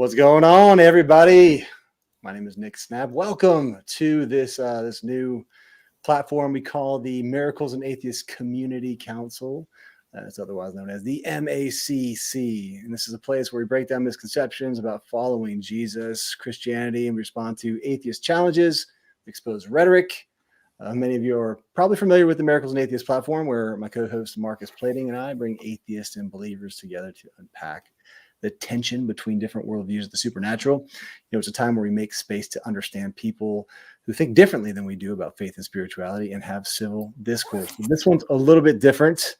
What's going on, everybody? My name is Nick Snapp. Welcome to this new platform we call the Miracles Atheists Community Council. It's otherwise known as the MACC. And this is a place where we break down misconceptions about following Jesus, Christianity, and respond to atheist challenges, expose rhetoric. Many of you are probably familiar with the Miracles and Atheists platform, where my co-host Marcus Plating and I bring atheists and believers together to unpack the tension between different worldviews of the supernatural. It's a time where we make space to understand people who think differently than we do about faith and spirituality and have civil discourse. This one's a little bit different.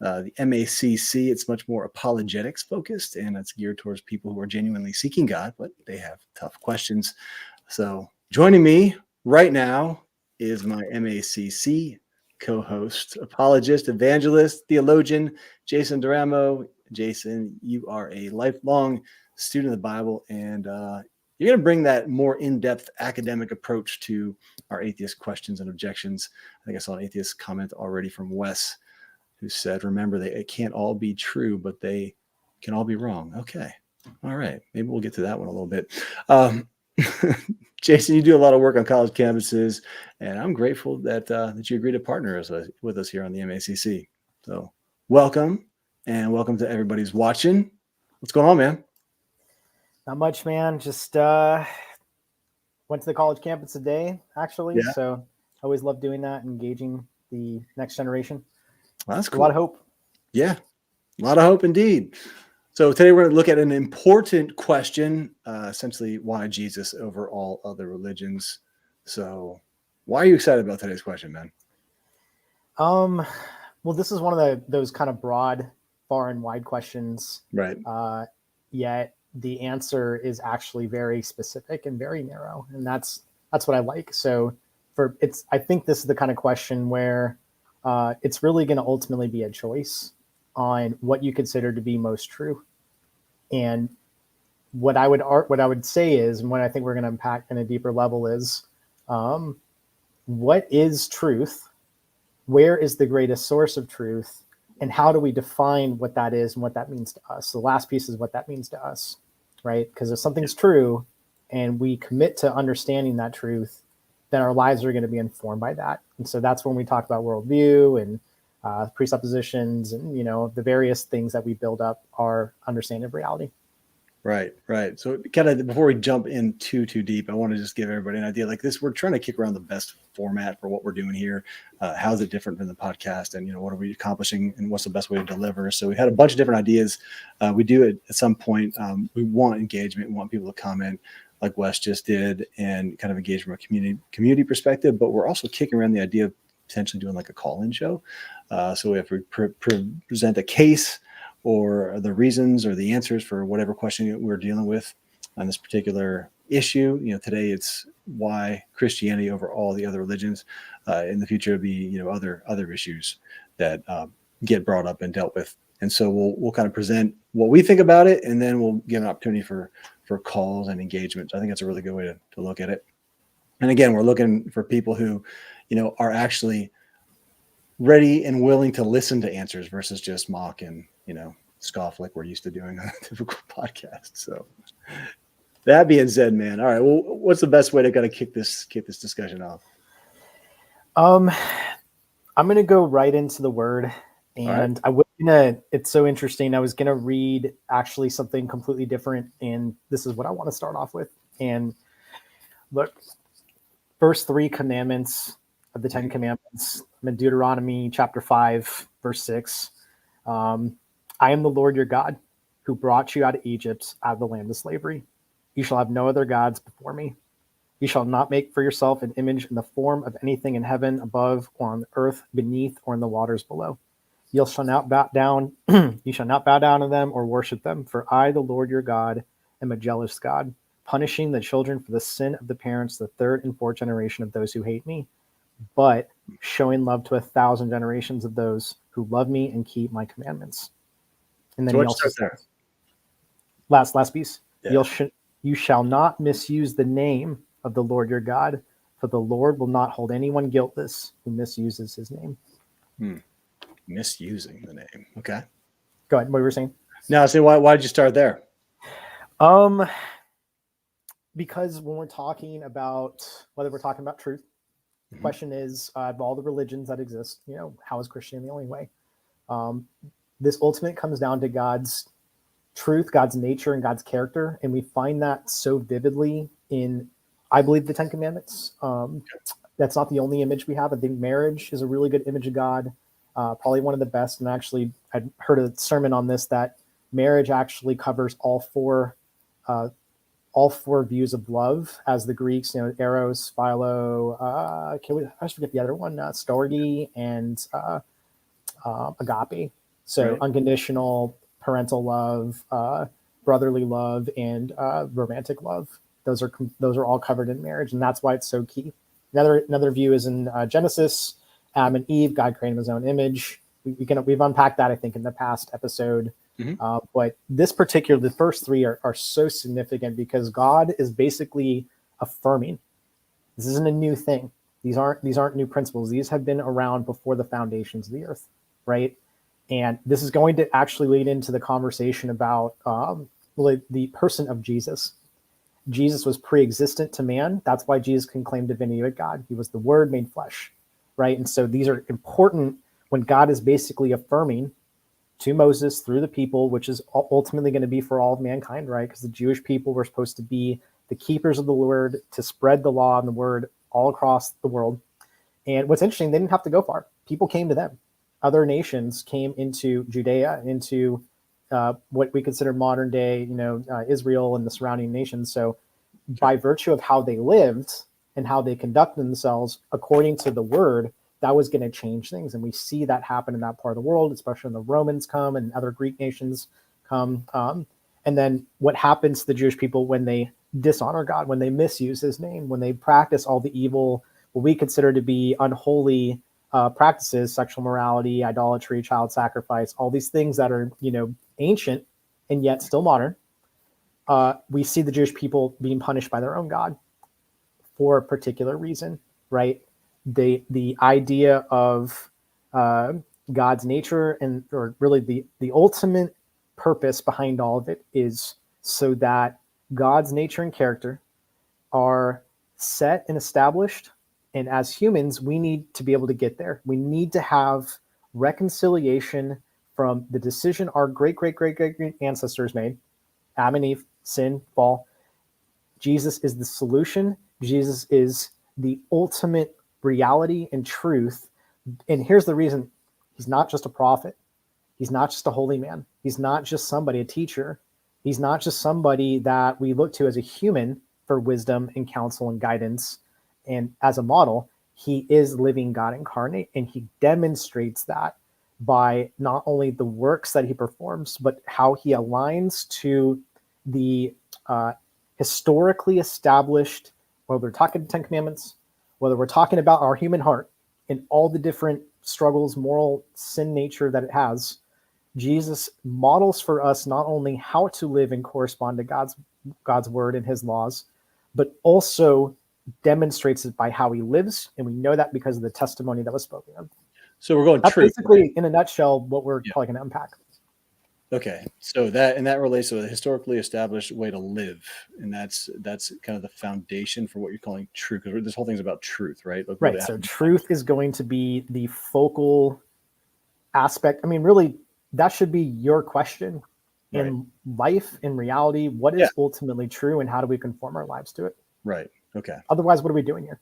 The MACC, it's much more apologetics focused, and it's geared towards people who are genuinely seeking God, but they have tough questions. So joining me right now is my MACC co-host, apologist, evangelist, theologian, Jason Deramo. Jason, you are a lifelong student of the Bible, and you're going to bring that more in-depth academic approach to our atheist questions and objections. I think I saw an atheist comment already from Wes, who said, remember, it can't all be true, but they can all be wrong. Okay. All right. Maybe we'll get to that one a little bit. Jason, you do a lot of work on college campuses, and I'm grateful that you agreed to partner with us here on the MACC. So welcome. And welcome to everybody who's watching. What's going on, man? Not much, man. Just went to the college campus today, actually. Yeah. So I always love doing that, engaging the next generation. Well, that's cool. A lot of hope. Yeah, a lot of hope indeed. So today we're going to look at an important question, essentially why Jesus over all other religions. So why are you excited about today's question, man? Well, this is one of those kind of broad, far and wide questions, right? Yet the answer is actually very specific and very narrow, and that's what I like. So I think this is the kind of question where it's really going to ultimately be a choice on what you consider to be most true. And what I would say is, and what I think we're going to unpack in a deeper level is, what is truth? Where is the greatest source of truth? And how do we define what that is and what that means to us? The last piece is what that means to us, right? Because if something's true and we commit to understanding that truth, then our lives are going to be informed by that. And so that's when we talk about worldview and presuppositions and, the various things that we build up our understanding of reality. Right. So kind of before we jump in too deep, I want to just give everybody an idea like this. We're trying to kick around the best format for what we're doing here. How's it different than the podcast? And, what are we accomplishing and what's the best way to deliver? So we had a bunch of different ideas. We do it at some point. We want engagement. We want people to comment like Wes just did and kind of engage from a community perspective. But we're also kicking around the idea of potentially doing like a call-in show. So if we present a case or the reasons or the answers for whatever question we're dealing with on this particular issue. Today it's why Christianity over all the other religions. In the future, it'll be other issues that get brought up and dealt with. And so we'll kind of present what we think about it, and then we'll give an opportunity for calls and engagement. I think that's a really good way to look at it. And again, we're looking for people who, are actually ready and willing to listen to answers versus just mock and scoff like we're used to doing on a typical podcast. So that being said, man, all right, well, what's the best way to kind of kick this discussion off? I'm going to go right into the word, and right. It's so interesting. I was going to read actually something completely different, and this is what I want to start off with. And look, first 3 commandments of the 10 commandments, I'm in Deuteronomy chapter 5, verse 6. I am the Lord your God, who brought you out of Egypt, out of the land of slavery. You shall have no other gods before me. You shall not make for yourself an image in the form of anything in heaven above, or on the earth beneath, or in the waters below. You shall not bow down. You shall not bow down to them or worship them. For I, the Lord your God, am a jealous God, punishing the children for the sin of the parents, the 3rd and 4th generation of those who hate me, but showing love to 1,000 generations of those who love me and keep my commandments. And then he also says, last piece, yeah. You shall not misuse the name of the Lord your God, for the Lord will not hold anyone guiltless who misuses his name. Misusing the name. Okay. Go ahead. What were you saying? No, why did you start there? Because when we're talking about whether we're talking about truth, the question is of all the religions that exist, how is Christianity the only way? This ultimately comes down to God's truth, God's nature, and God's character, and we find that so vividly in, I believe, the Ten Commandments. That's not the only image we have. I think marriage is a really good image of God, probably one of the best. And actually, I heard a sermon on this that marriage actually covers all four views of love, as the Greeks, eros, philo, I forget the other one, storge, and agape. So right. Unconditional parental love, brotherly love, and romantic love. Those are all covered in marriage, and that's why it's so key. Another view is in Genesis, Adam and Eve. God created his own image. We've unpacked that, I think, in the past episode. But the first three are so significant because God is basically affirming. This isn't a new thing. These aren't new principles. These have been around before the foundations of the earth, right? And this is going to actually lead into the conversation about the person of Jesus. Jesus was pre-existent to man. That's why Jesus can claim divinity with God. He was the Word made flesh, right? And so these are important when God is basically affirming to Moses through the people, which is ultimately going to be for all of mankind, right? Because the Jewish people were supposed to be the keepers of the word, to spread the law and the word all across the world. And what's interesting, they didn't have to go far. People came to them. Other nations came into Judea, into what we consider modern day, Israel and the surrounding nations. So by virtue of how they lived and how they conducted themselves according to the word, that was going to change things. And we see that happen in that part of the world, especially when the Romans come and other Greek nations come. And then what happens to the Jewish people when they dishonor God, when they misuse his name, when they practice all the evil, what we consider to be unholy practices, sexual morality, idolatry, child sacrifice, all these things that are, ancient and yet still modern. We see the Jewish people being punished by their own God for a particular reason, right? The idea of God's nature or really the ultimate purpose behind all of it is so that God's nature and character are set and established. And as humans, we need to be able to get there. We need to have reconciliation from the decision our great ancestors made. Adam and Eve, sin, fall. Jesus is the solution. Jesus is the ultimate reality and truth. And here's the reason: he's not just a prophet. He's not just a holy man. He's not just somebody, a teacher. He's not just somebody that we look to as a human for wisdom and counsel and guidance and as a model. He is living God incarnate, and he demonstrates that by not only the works that he performs, but how he aligns to the historically established, whether we're talking 10 commandments, whether we're talking about our human heart and all the different struggles, moral sin nature that it has. Jesus models for us not only how to live and correspond to God's word and his laws, but also demonstrates it by how he lives. And we know that because of the testimony that was spoken of. So we're going That's truth. Basically, in a nutshell, what we're probably going to unpack. Okay, so that relates to a historically established way to live, and that's kind of the foundation for what you're calling truth. Because this whole thing's about truth, right? Right. So truth is going to be the focal aspect. I mean, really, that should be your question in life, in reality. What is ultimately true, and how do we conform our lives to it? Right. Okay. Otherwise, what are we doing here?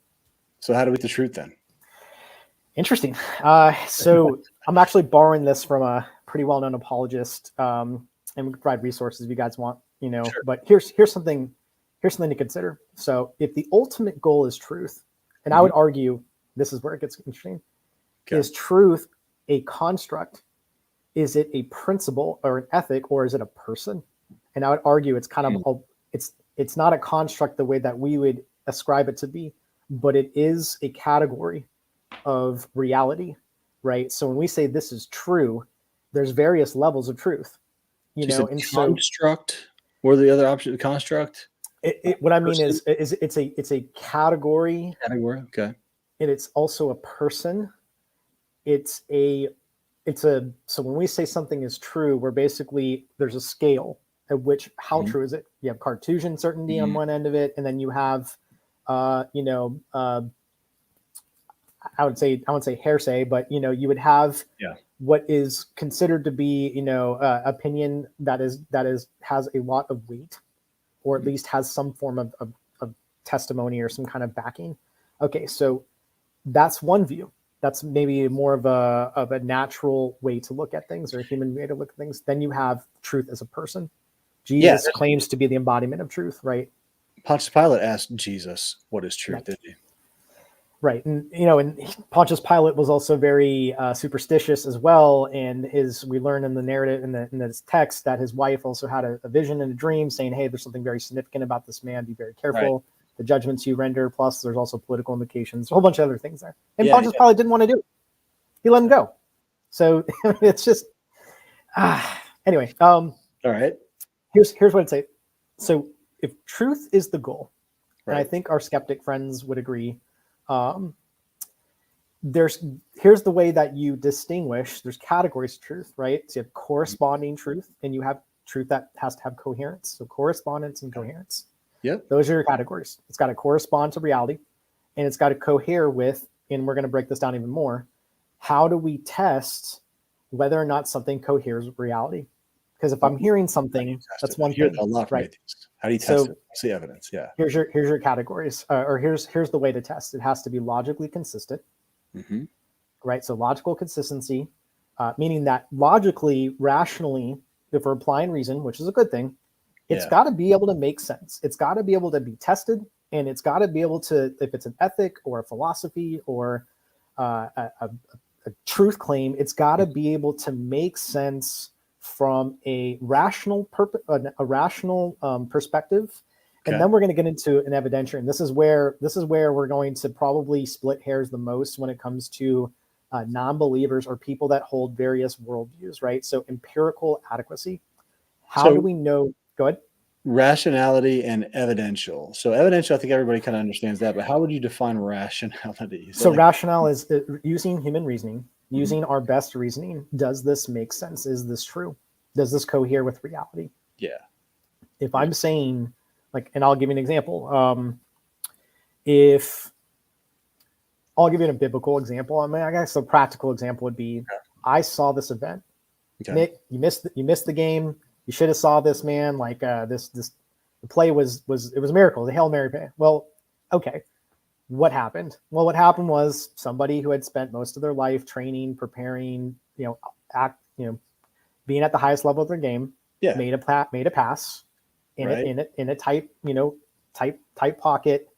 So how do we get the truth then? Interesting. So I'm actually borrowing this from a pretty well-known apologist, and we can provide resources if you guys want, Sure. But here's something to consider. So if the ultimate goal is truth, and I would argue this is where it gets interesting, is truth a construct? Is it a principle or an ethic, or is it a person? And I would argue it's kind of it's not a construct the way that we would ascribe it to be, but it is a category of reality, right? So when we say this is true, there's various levels of truth, and construct, or the other option, construct. What I mean is it's a category. Category, okay. And it's also a person. So when we say something is true, there's a scale, which how Mhm. true is it? You have Cartesian certainty on Mhm. one end of it, and then you have I would say hearsay, but you would have Yeah. what is considered to be opinion that has a lot of weight, or at Mhm. least has some form of testimony or some kind of backing. Okay, so that's one view. That's maybe more of a natural way to look at things, or a human way to look at things. Then you have truth as a person. Yeah. Jesus claims to be the embodiment of truth, right? Pontius Pilate asked Jesus, "What is truth?" Right. Did he? Right, and Pontius Pilate was also very superstitious as well. And we learn in the narrative in this text that his wife also had a vision and a dream saying, "Hey, there's something very significant about this man. Be very Right. careful. The judgments you render." Plus, there's also political implications, a whole bunch of other things there. And Yeah. Pontius Pilate didn't want to do it. He let him go. So it's just anyway. All right. Here's what I'd say. So if truth is the goal, and I Right. think our skeptic friends would agree. Here's the way that you distinguish. There's categories of truth, right? So you have corresponding truth, and you have truth that has to have coherence. So correspondence and coherence. Yep. Those are your categories. It's got to correspond to reality, and it's got to cohere with. And we're going to break this down even more. How do we test whether or not something coheres with reality? Because if I'm hearing something, that's one Hear thing, a lot from right? atheists. How do you test So it? What's the evidence? Yeah. here's your categories, or here's the way to test. It has to be logically consistent. Mm-hmm. Right? So logical consistency, meaning that logically, rationally, if we're applying reason, which is a good thing, it's got to be able to make sense. It's got to be able to be tested, and it's got to be able to, if it's an ethic or a philosophy or a truth claim, it's got to be able to make sense from a rational perspective. And then we're going to get into an evidentiary, and this is where we're going to probably split hairs the most when it comes to non-believers or people that hold various worldviews, right? So empirical adequacy. How do we know? Go ahead. Rationality and evidential. So evidential, I think everybody kind of understands that, but how would you define rationality? So rationale is using human reasoning, using Mhm. our best reasoning. Does this make sense? Is this true? Does this cohere with reality? Yeah. If I'm saying, like, and I'll give you an example. If I'll give you a biblical example. I mean, I guess a practical example would be, I saw this event. Okay. Nick, you missed the game. You should have saw this, man. Like the play was Miracles, the Hail Mary play. Well, okay. What happened? Well, what happened was somebody who had spent most of their life training, preparing, being at the highest level of their game, made a pass in a tight pocket,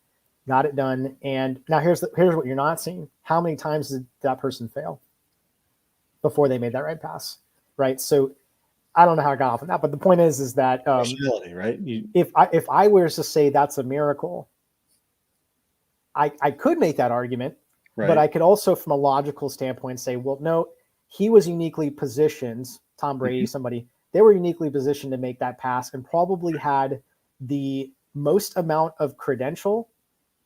got it done. And now here's what you're not seeing. How many times did that person fail before they made that right pass? Right. So I don't know how I got off on that, but the point is that right? If I were to say that's a miracle, I could make that argument, but I could also, from a logical standpoint, say, well, no, he was uniquely positioned. Tom Brady, somebody, they were uniquely positioned to make that pass, and probably had the most amount of credential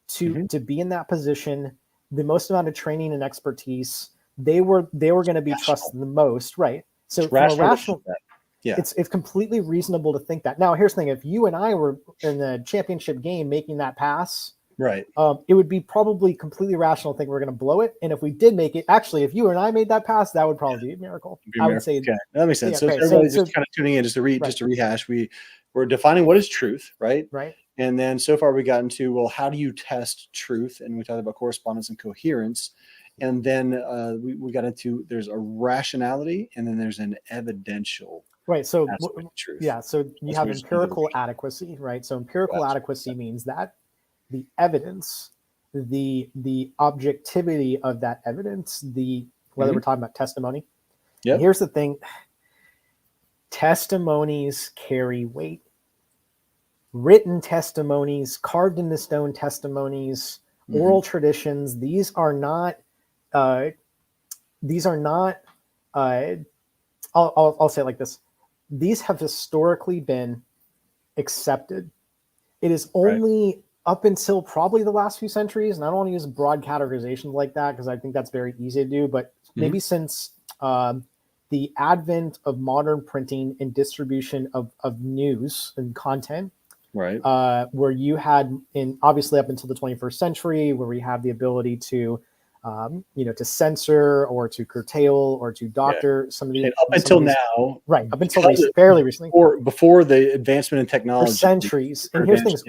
to be in that position, the most amount of training and expertise. They were going to be trusted the most, right? So from a rational, it's completely reasonable to think that. Now, here's the thing: if you and I were in the championship game making that pass, right, it would be probably completely rational to think we're going to blow it. And if we did make it, actually, if you and I made that pass, that would probably be a miracle. I would say that makes sense. So everybody's just kind of tuning in, just to rehash. We're defining what is truth, right? Right. And then so far we got into, well, how do you test truth? And we talked about correspondence and coherence. And then we got into, there's a rationality, and then there's an evidential. Right. So truth. Yeah. So you have empirical adequacy, right? So empirical adequacy means that the evidence, the objectivity of that evidence, whether we're talking about testimony. Yeah. Here's the thing: testimonies carry weight. Written testimonies, carved into stone testimonies, oral traditions. These are not. I'll say it like this: these have historically been accepted. It is only up until probably the last few centuries, and I don't want to use broad categorizations like that because I think that's very easy to do, but maybe since the advent of modern printing and distribution of news and content, right, where you had, obviously up until the 21st century, where we have the ability to, to censor or to curtail or to doctor some of these. And up until now, right, up until fairly recently, before the advancement in technology, for centuries. And here's things.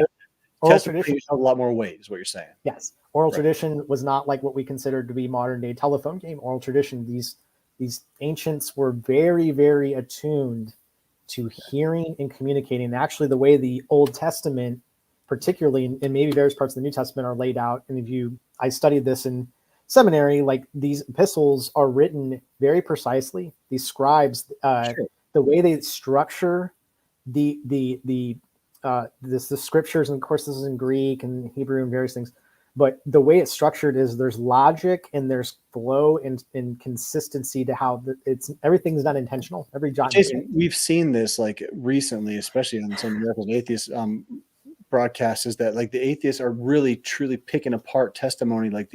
Oral tradition a lot more weight is what you're saying. Yes. Oral tradition was not like what we considered to be modern day telephone game. Oral tradition, these ancients were very, very attuned to hearing and communicating. Actually, the way the Old Testament, particularly, and maybe various parts of the New Testament, are laid out. And I studied this in seminary, like these epistles are written very precisely. These scribes, the way they structure the scriptures, and of course this is in Greek and Hebrew and various things, but the way it's structured is there's logic and there's flow and consistency to how everything's not intentional. Every jot. Jason, we've seen this like recently, especially on some Miracles Atheists broadcasts, is that like the atheists are really truly picking apart testimony, like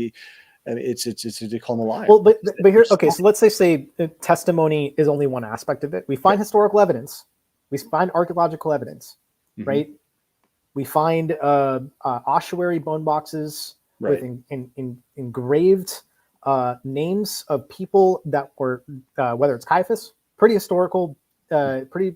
it's they call them a liar. Well, but here, okay, so let's say testimony is only one aspect of it. We find historical evidence, we find archaeological evidence. Right, we find ossuary bone boxes with engraved names of people that were, whether it's Caiaphas, pretty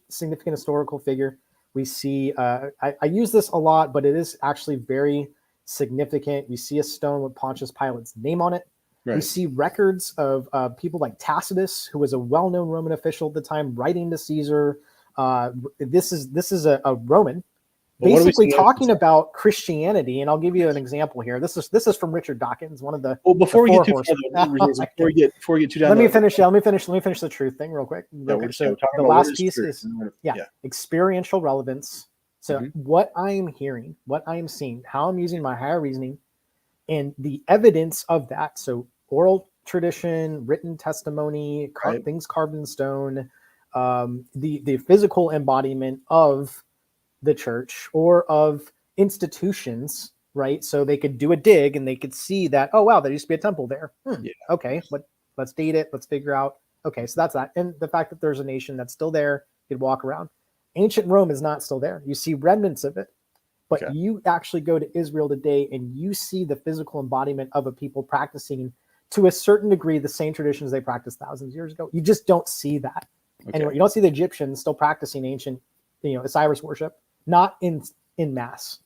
significant historical figure. We see, I use this a lot, but it is actually very significant. We see a stone with Pontius Pilate's name on it. Right. We see records of people like Tacitus, who was a well-known Roman official at the time, writing to Caesar. This is a Roman, basically talking about Christianity, and I'll give you an example here. This is from Richard Dawkins, one of the. Well, before we get too down, let me finish the truth thing real quick. So the last piece is experiential relevance. So what I am hearing, what I am seeing, how I'm using my higher reasoning, and the evidence of that. So oral tradition, written testimony, things carved in stone. The physical embodiment of the church or of institutions, right? So they could do a dig and they could see that, oh wow, there used to be a temple there. Okay, but let's date it. Let's figure out. Okay, so that's that. And the fact that there's a nation that's still there, you could walk around. Ancient Rome is not still there. You see remnants of it, but you actually go to Israel today and you see the physical embodiment of a people practicing to a certain degree the same traditions they practiced thousands of years ago. You just don't see that. Anyway, you don't see the Egyptians still practicing ancient, Osiris worship, not in mass.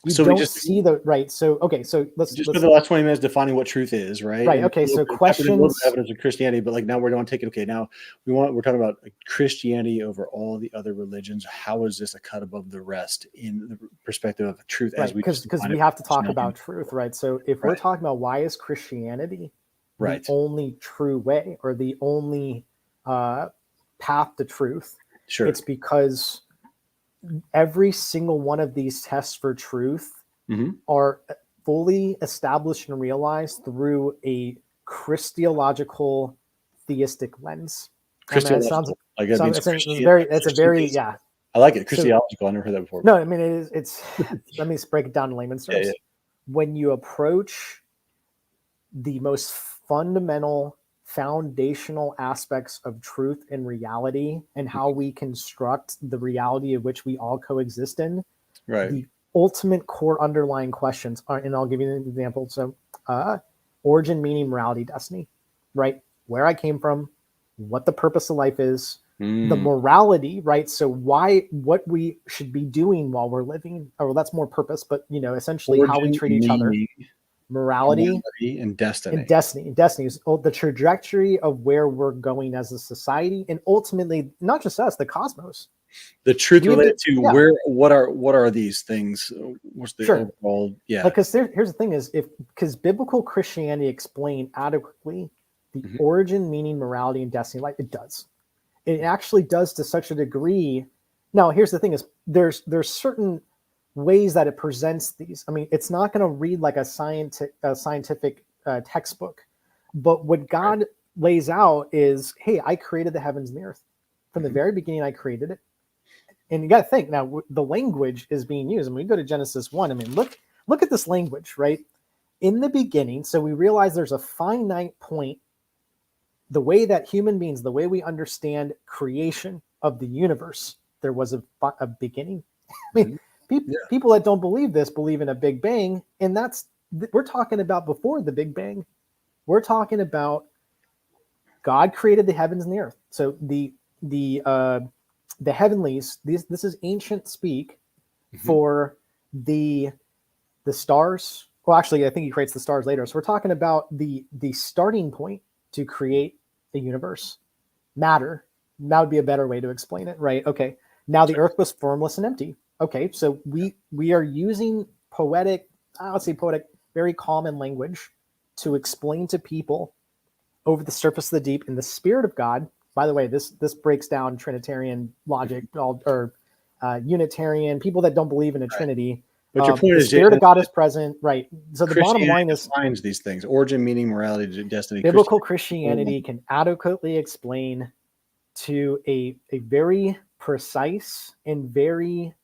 You don't see the right. So let's spend the last 20 minutes defining what truth is, right? Right. Okay. So questions. Evidence of Christianity, but like now we're going to take it. Okay, now we're talking about Christianity over all the other religions. How is this a cut above the rest in the perspective of truth? Right. Because we have to talk about truth, right? So if we're talking about why is Christianity the only true way or the only path to truth, it's because every single one of these tests for truth are fully established and realized through a Christological theistic lens. Christological, I like it. Christological. I never heard that before. No, I mean it's let me break it down in layman's terms. When you approach the most fundamental foundational aspects of truth and reality and how we construct the reality of which we all coexist in, the ultimate core underlying questions are, and I'll give you an example. So origin, meaning, morality, destiny, right? Where I came from, what the purpose of life is, the morality, right? So what we should be doing while we're living, or that's more purpose, but essentially origin, how we treat each other. Morality and destiny. Destiny is the trajectory of where we're going as a society, and ultimately, not just us, the cosmos. The truth related to what are these things? What's the overall? Yeah. Because here's the thing: because biblical Christianity explain adequately the origin, meaning, morality, and destiny. Like it does. It actually does to such a degree. Now, here's the thing: is there's certain ways that it presents these. I mean, it's not going to read like a scientific textbook, but what God lays out is, hey, I created the heavens and the earth. From the very beginning, I created it. And you got to think now, the language is being used. I mean, we go to Genesis 1. I mean, look at this language, right? In the beginning, so we realize there's a finite point the way that human beings, the way we understand creation of the universe, there was a beginning. I mean, people that don't believe this believe in a Big Bang, and we're talking about before the Big Bang. We're talking about God created the heavens and the earth. So the heavenlies, this is ancient speak for the stars. Well, actually, I think he creates the stars later. So we're talking about the starting point to create a universe, matter. That would be a better way to explain it, right? Okay. Now the earth was formless and empty. Okay, so we are using poetic, very common language to explain to people over the surface of the deep in the Spirit of God. By the way, this breaks down Trinitarian logic or Unitarian people that don't believe in a Trinity. But your point the is, Spirit of God is present, right? So the bottom line is defines these things: origin, meaning, morality, destiny. Biblical Christianity can adequately explain to a very precise and very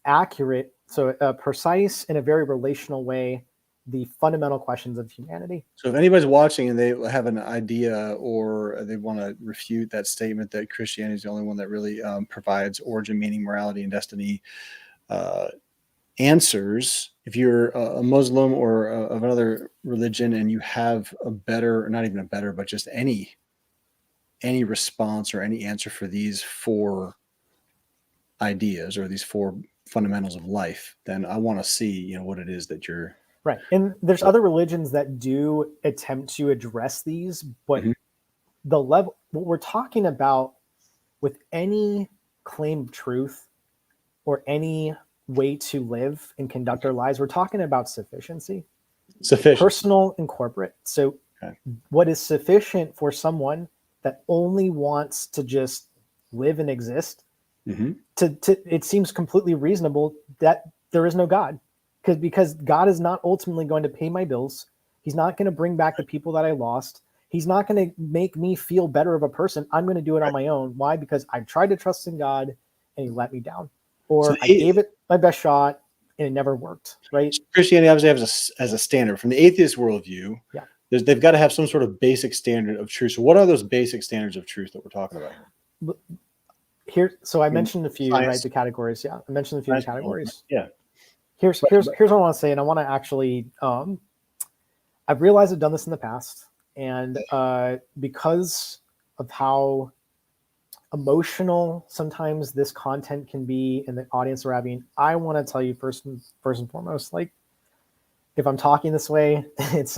accurate, so precise in a very relational way, the fundamental questions of humanity. So if anybody's watching and they have an idea or they want to refute that statement that Christianity is the only one that really provides origin, meaning, morality, and destiny answers, if you're a Muslim or of another religion and you have a better, not even a better, but just any response or any answer for these four ideas or these four fundamentals of life, then I want to see, what it is that you're right. And there's other religions that do attempt to address these, but the level, what we're talking about with any claim of truth or any way to live and conduct our lives, we're talking about sufficiency, personal and corporate. So what is sufficient for someone that only wants to just live and exist, it seems completely reasonable that there is no God, because God is not ultimately going to pay my bills. He's not going to bring back the people that I lost. He's not going to make me feel better of a person. I'm going to do it on my own. Why? Because I tried to trust in God and he let me down, or I gave it my best shot and it never worked. Right? Christianity obviously has a standard from the atheist worldview. Yeah. They've got to have some sort of basic standard of truth. So what are those basic standards of truth that we're talking about here? So I mentioned a few, right? The categories. Yeah. I mentioned a few categories. Yeah. Here's what I want to say. And I want to actually, I've realized I've done this in the past, and because of how emotional sometimes this content can be and the audience are having, I want to tell you first and foremost, like, if I'm talking this way, it's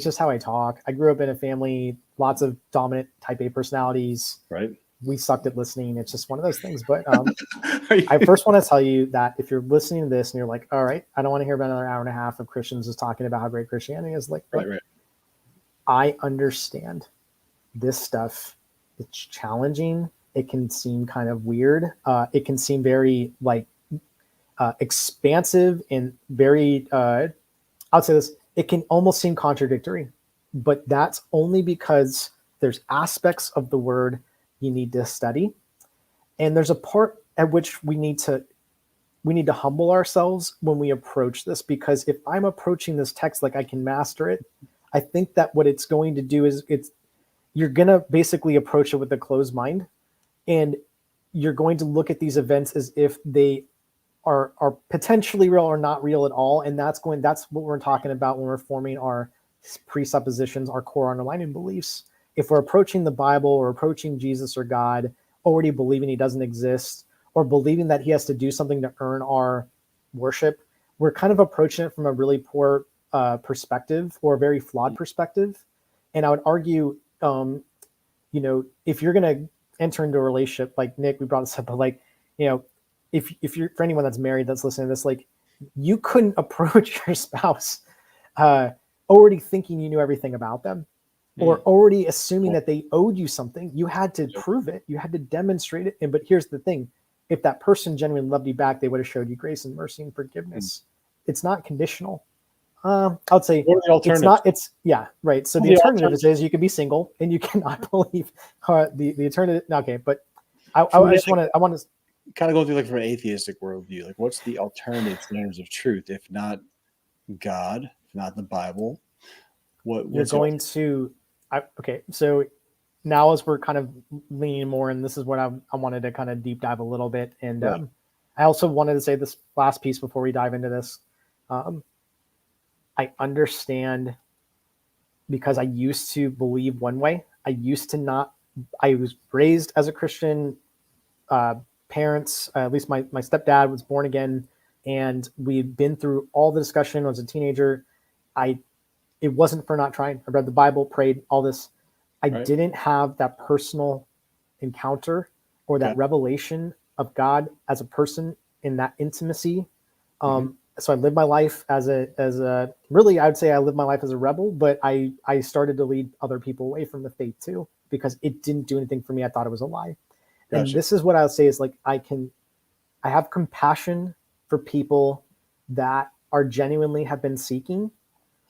just how I talk. I grew up in a family, lots of dominant type A personalities. Right. We sucked at listening. It's just one of those things. But I first want to tell you that if you're listening to this and you're like, all right, I don't want to hear about another hour and a half of Christians just talking about how great Christianity is. Like, right. I understand this stuff. It's challenging. It can seem kind of weird. It can seem very expansive and very, I'll say this, it can almost seem contradictory, but that's only because there's aspects of the word you need to study. And there's a part at which we need to humble ourselves when we approach this, because if I'm approaching this text like I can master it, I think that what it's going to do is you're going to basically approach it with a closed mind, and you're going to look at these events as if they are potentially real or not real at all. And that's what we're talking about when we're forming our presuppositions, our core underlying beliefs. If we're approaching the Bible or approaching Jesus or God, already believing he doesn't exist, or believing that he has to do something to earn our worship, we're kind of approaching it from a really poor perspective, or a very flawed perspective. And I would argue, if you're going to enter into a relationship, like Nick, we brought this up, but if you're, for anyone that's married that's listening to this, like, you couldn't approach your spouse already thinking you knew everything about them, or already assuming that they owed you something. You had to prove it. You had to demonstrate it. But here's the thing. If that person genuinely loved you back, they would have showed you grace and mercy and forgiveness. It's not conditional. I would say it's not. It's right. So the alternative is you can be single and you cannot believe the alternative. Okay, but I just want to kind of go through, like, from an atheistic worldview, like, what's the alternative standards of truth if not God, if not the Bible? You're going to Okay, so now as we're kind of leaning more, and this is what I wanted to kind of deep dive a little bit, and Right. I also wanted to say this last piece before we dive into this. I understand, because I used to believe one way. I used to not. I was raised as a Christian. Parents, at least my stepdad was born again, and we've been through all the discussion. When I was a teenager. It wasn't for not trying. I read the Bible, prayed, all this. I Right. didn't have that personal encounter or that Okay. revelation of God as a person in that intimacy. Mhm. So I lived my life as a really, I would say I lived my life as a rebel, but I started to lead other people away from the faith too, because it didn't do anything for me. I thought it was a lie. And Gotcha. this is what I would say is like, I have compassion for people that are genuinely have been seeking.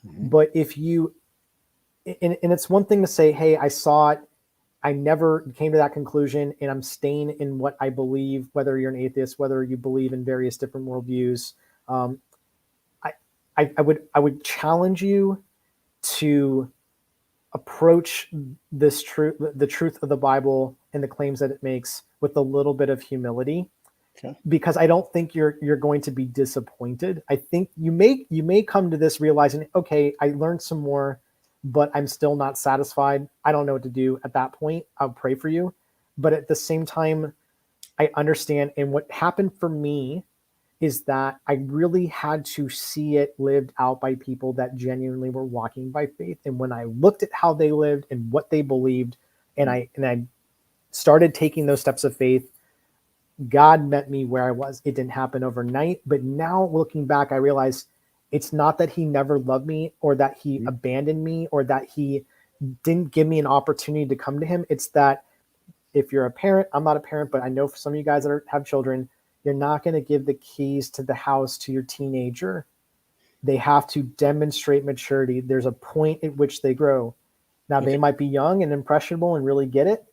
Mhm. But if you, and it's one thing to say, hey, I saw it, I never came to that conclusion, and I'm staying in what I believe, whether you're an atheist, whether you believe in various different worldviews. Um, I, I would challenge you to approach this truth, the truth of the Bible and the claims that it makes, with a little bit of humility, Okay. because I don't think you're going to be disappointed. I think you may come to this realizing, okay, I learned some more, but I'm still not satisfied. I don't know what to do at that point. I'll pray for you. But at the same time, I understand. And what happened for me is that I really had to see it lived out by people that genuinely were walking by faith. And when I looked at how they lived and what they believed, and I started taking those steps of faith, God met me where I was. It didn't happen overnight, but now looking back, I realize it's not that he never loved me, or that he Mhm. abandoned me, or that he didn't give me an opportunity to come to him. It's that if you're a parent, I'm not a parent, but I know for some of you guys that have children, you're not going to give the keys to the house to your teenager. They have to demonstrate maturity. There's a point at which they grow. Now, they Okay. might be young and impressionable and really get it,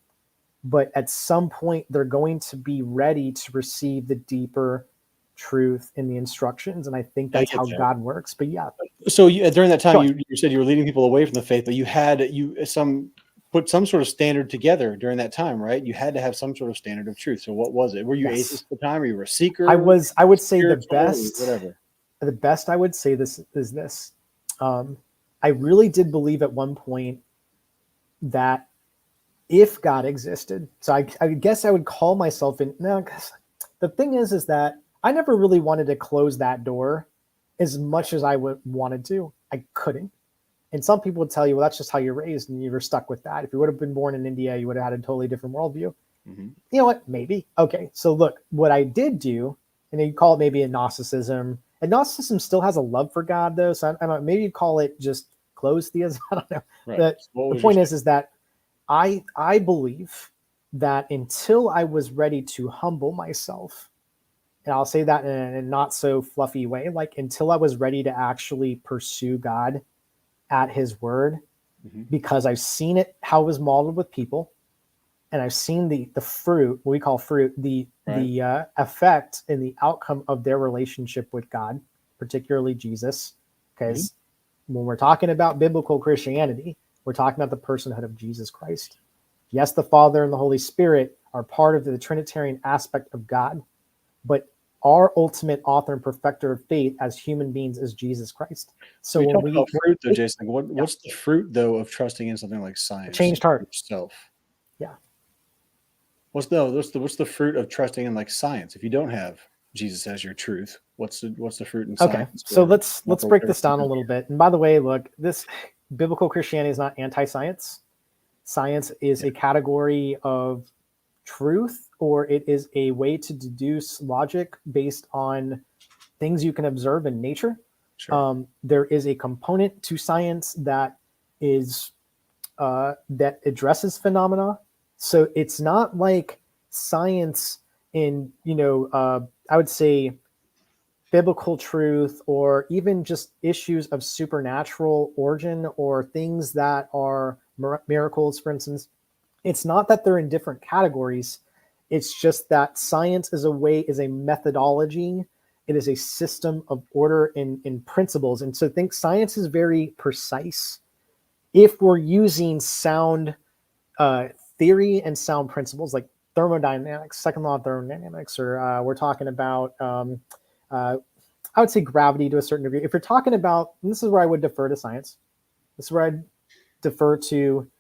but at some point they're going to be ready to receive the deeper truth in the instructions. And I think I that's get how that. God works. But yeah, So during that time, go ahead. you said you were leading people away from the faith, but you some put some sort of standard together during that time, right? You had to have some sort of standard of truth. So what was it? Were you Yes. atheist at the time? Or you were a seeker, I would say spiritual, or whatever? the best I would say this is this. Um, I really did believe at one point that if God existed, so I guess I would call myself in. No, 'cause the thing is that I never really wanted to close that door as much as I would wanted to. I couldn't. And some people would tell you, well, that's just how you're raised, and you were stuck with that. If you would have been born in India, you would have had a totally different worldview. Mhm. You know what? Maybe. Okay. So look, what I did do, and you call it maybe a Gnosticism. And Gnosticism still has a love for God, though. So I don't know, maybe you call it just closed theism. I don't know. Right. But So what the was your point standard? is that I believe that until I was ready to humble myself, and I'll say that in a not so fluffy way, like until I was ready to actually pursue God at his word, Mhm. because I've seen it, how it was modeled with people, and I've seen the fruit, what we call fruit, Right. the effect and the outcome of their relationship with God, particularly Jesus. Mhm. Because when we're talking about biblical Christianity, we're talking about the personhood of Jesus Christ. Yes, the Father and the Holy Spirit are part of the Trinitarian aspect of God, but our ultimate author and perfecter of faith as human beings is Jesus Christ. So So we when talked about we fruit, though, Jason. Like yeah, what's the fruit, though, of trusting in something like science changed heart, yourself? yeah. What's the fruit of trusting in like science? If you don't have Jesus as your truth, what's the fruit in Okay, science so or let's break whatever this you down a do? little bit. And by the way, look, this biblical Christianity is not anti-science. Science is Yeah, a category of truth, or it is a way to deduce logic based on things you can observe in nature. sure. There is a component to science that is that addresses phenomena. So it's not like science in I would say biblical truth, or even just issues of supernatural origin, or things that are miracles, for instance. It's not that they're in different categories. It's just that science is a methodology. It is a system of order in principles. And so I think science is very precise if we're using sound theory and sound principles like thermodynamics, second law of thermodynamics, or we're talking about, I would say gravity to a certain degree. If you're talking about, and this is where I would defer to science, this is where I'd defer to,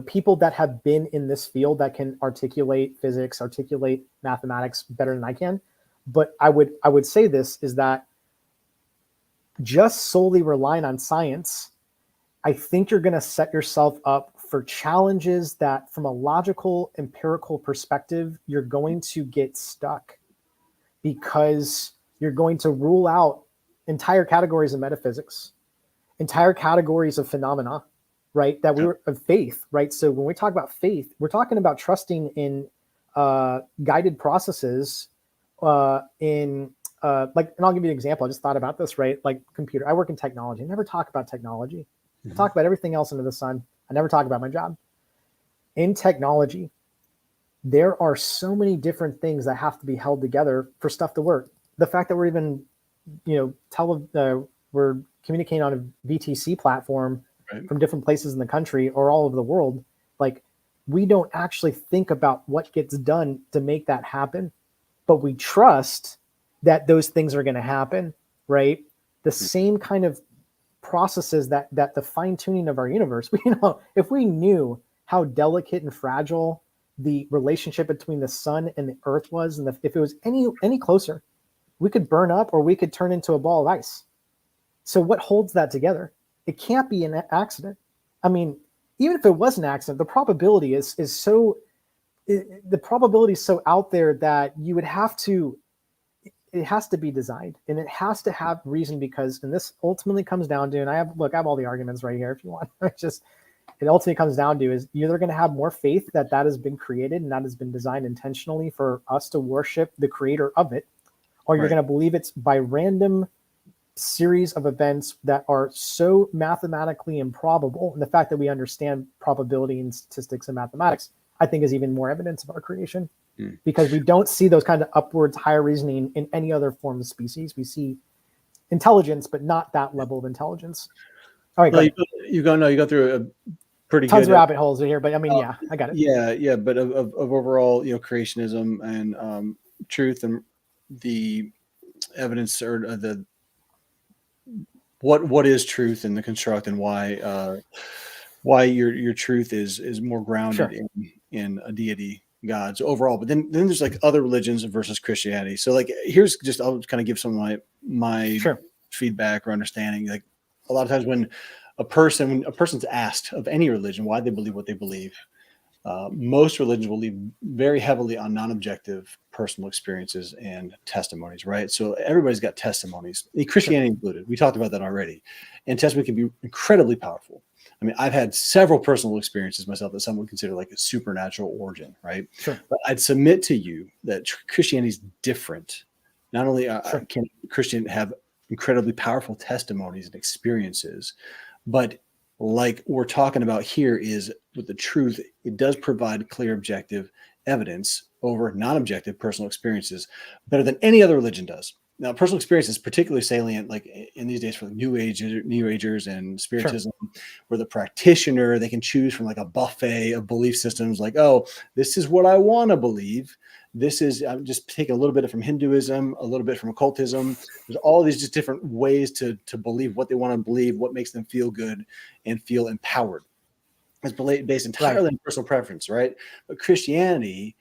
people that have been in this field that can articulate physics, articulate mathematics better than I can. But I would say this is that just solely relying on science, I think you're going to set yourself up for challenges that from a logical, empirical perspective, you're going to get stuck because you're going to rule out entire categories of metaphysics, entire categories of phenomena, right? That we were of faith, right? So when we talk about faith, we're talking about trusting in guided processes and I'll give you an example. I just thought about this, right? Like computer. I work in technology. I never talk about technology. I talk about everything else under the sun. I never talk about my job. In technology, there are so many different things that have to be held together for stuff to work. The fact that we're even, we're communicating on a VTC platform from different places in the country or all over the world, like we don't actually think about what gets done to make that happen, but we trust that those things are going to happen, right? The same kind of processes that the fine tuning of our universe, if we knew how delicate and fragile the relationship between the sun and the earth was, and if it was any closer, we could burn up or we could turn into a ball of ice. So what holds that together? It can't be an accident. I mean, even if it was an accident, the probability is so out there that you would have to, it has to be designed and it has to have reason because, and this ultimately comes down to, and I have all the arguments right here if you want. It ultimately comes down to is you're either going to have more faith that has been created and that has been designed intentionally for us to worship the creator of it, or you're going to believe it's by random series of events that are so mathematically improbable. And the fact that we understand probability and statistics and mathematics, I think is even more evidence of our creation. Because we don't see those kind of upwards higher reasoning in any other form of species. We see intelligence, but not that level of intelligence. All right, well, you go through a pretty tons good of rabbit holes in here, but I mean, I got it. Yeah, but of overall, creationism and truth and the evidence or the what is truth and the construct and why your truth is more grounded in a deity. Gods overall, but then there's like other religions versus Christianity. So like here's just I'll kind of give some of my feedback or understanding. Like a lot of times when a person's asked of any religion why they believe what they believe, most religions will lean very heavily on non-objective personal experiences and testimonies, right? So everybody's got testimonies, Christianity included. We talked about that already, and testimony can be incredibly powerful. I mean, I've had several personal experiences myself that some would consider like a supernatural origin, right? But I'd submit to you that Christianity is different. Not only can Christian have incredibly powerful testimonies and experiences, but like we're talking about here is with the truth, it does provide clear objective evidence over non-objective personal experiences better than any other religion does. Now, personal experience is particularly salient, like in these days for like New Agers and Spiritism, where the practitioner, they can choose from like a buffet of belief systems. Like, oh, this is what I want to believe. This is I'm just taking a little bit from Hinduism, a little bit from occultism. There's all these just different ways to believe what they want to believe, what makes them feel good and feel empowered. It's based entirely on personal preference, right? But Christianity,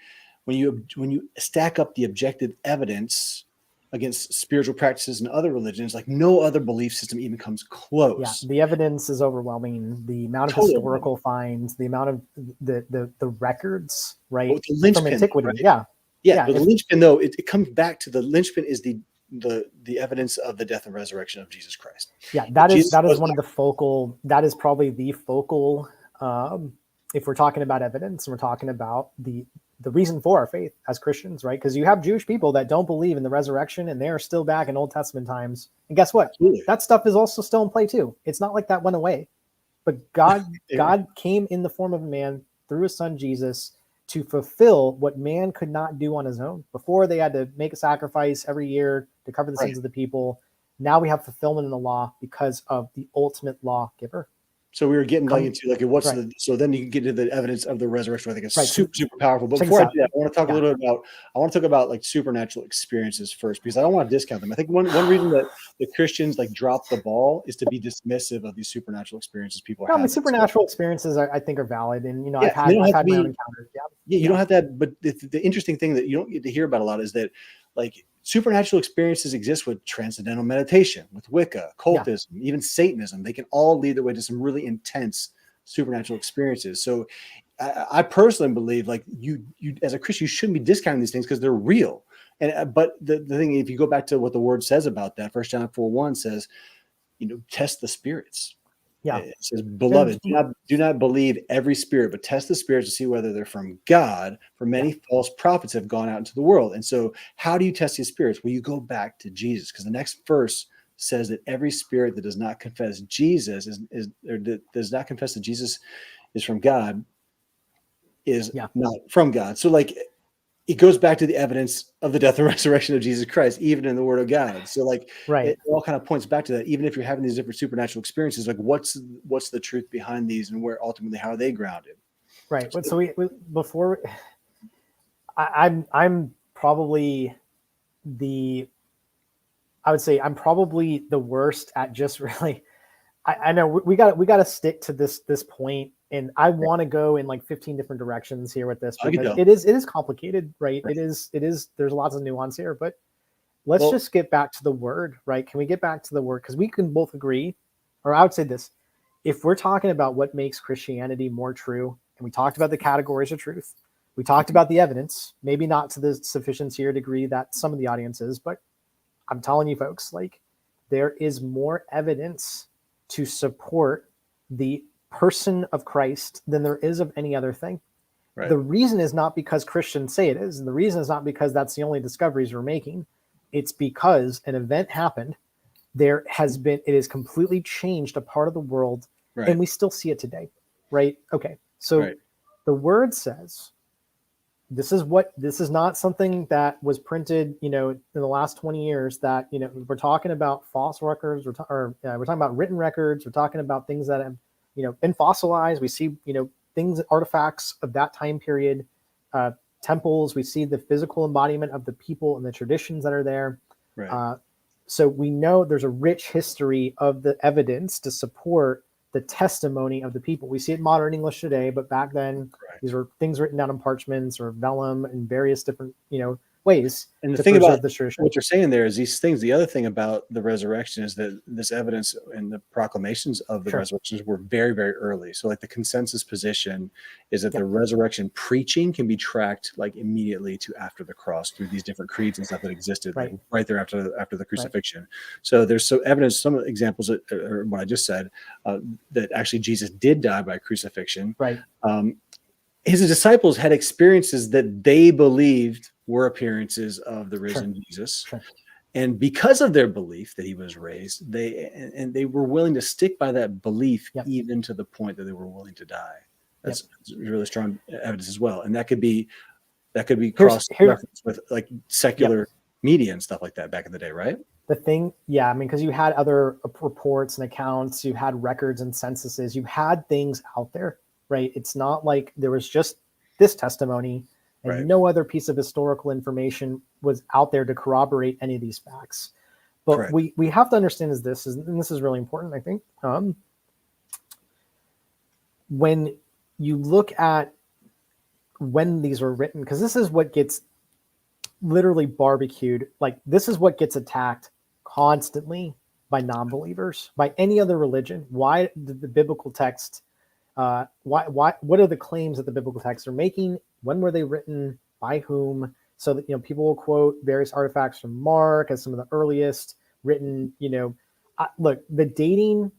when you stack up the objective evidence against spiritual practices and other religions, like no other belief system even comes close. Yeah, the evidence is overwhelming. The amount of historical finds, the amount of the records, right? Well, the linchpin, from antiquity. Right? Yeah. But the linchpin, though, it comes back to the linchpin is the evidence of the death and resurrection of Jesus Christ. Yeah, that is one of the focal. That is probably the focal. If we're talking about evidence, and we're talking about the reason for our faith as Christians, right? Because you have Jewish people that don't believe in the resurrection and they're still back in Old Testament times. And guess what? Absolutely. That stuff is also still in play too. It's not like that went away. But God came in the form of a man through his son Jesus to fulfill what man could not do on his own. Before, they had to make a sacrifice every year to cover the sins of the people. Now we have fulfillment in the law because of the ultimate lawgiver. So we were getting like into like what's right. the, so then you can get to the evidence of the resurrection. I think it's Right. super powerful. But before I do that, I want to talk a little bit about like supernatural experiences first, because I don't want to discount them. I think one reason that the Christians like drop the ball is to be dismissive of these supernatural experiences people are having. Supernatural experiences I think are valid, and I've had my own encounters. You don't have that, but the interesting thing that you don't get to hear about a lot is that like supernatural experiences exist with transcendental meditation, with Wicca, occultism, even Satanism. They can all lead the way to some really intense supernatural experiences. So I personally believe like you as a Christian, you shouldn't be discounting these things because they're real. And but the thing, if you go back to what the word says about that, 1 John 4:1 says, test the spirits. Yeah. It says, beloved, do not believe every spirit, but test the spirits to see whether they're from God. For many false prophets have gone out into the world. And so how do you test these spirits? Well, you go back to Jesus, because the next verse says that every spirit that does not confess Jesus does not confess that Jesus is from God is not from God. So like it goes back to the evidence of the death and resurrection of Jesus Christ, even in the Word of God. So like it all kind of points back to that. Even if you're having these different supernatural experiences, like what's the truth behind these, and where ultimately, how are they grounded? Right. So I'm probably I'm probably the worst at just really, I know we got to stick to this point. And I want to go in like 15 different directions here with this, because it is complicated, right? It is, there's lots of nuance here, but let's just get back to the word, right? Can we get back to the word? Because we can both agree, or I would say this, if we're talking about what makes Christianity more true, and we talked about the categories of truth, we talked about the evidence, maybe not to the sufficiency or degree that some of the audience is, but I'm telling you folks, like there is more evidence to support the person of Christ than there is of any other thing. Right. The reason is not because Christians say it is, and the reason is not because that's the only discoveries we're making. It's because an event happened. It has completely changed a part of the world, and we still see it today. Right. Okay. So the word says, this is not something that was printed, in the last 20 years, that, we're talking about false records, we're talking about written records. We're talking about things that have, been fossilized. We see, things, artifacts of that time period, temples. We see the physical embodiment of the people and the traditions that are there. Right. So we know there's a rich history of the evidence to support the testimony of the people. We see it in modern English today, but back then these were things written down on parchments or vellum in various different, ways. And the thing about what you're saying there is these things. The other thing about the resurrection is that this evidence and the proclamations of the resurrections were very, very early. So like the consensus position is that the resurrection preaching can be tracked like immediately to after the cross through these different creeds and stuff that existed right there after the crucifixion. Right. So there's some examples that, or what I just said, that actually Jesus did die by crucifixion. Right. His disciples had experiences that they believed were appearances of the risen Jesus. Sure. And because of their belief that he was raised, they were willing to stick by that belief even to the point that they were willing to die. That's really strong evidence as well. And that could be cross-referenced with like secular media and stuff like that back in the day, right? The thing, because you had other reports and accounts, you had records and censuses, you had things out there, right? It's not like there was just this testimony and no other piece of historical information was out there to corroborate any of these facts. But we have to understand and this is really important, I think. When you look at when these were written, because this is what gets literally barbecued, like this is what gets attacked constantly by non-believers, by any other religion. Why did the biblical text, what are the claims that the biblical texts are making? When were they written? By whom? So that, people will quote various artifacts from Mark as some of the earliest written, look, the dating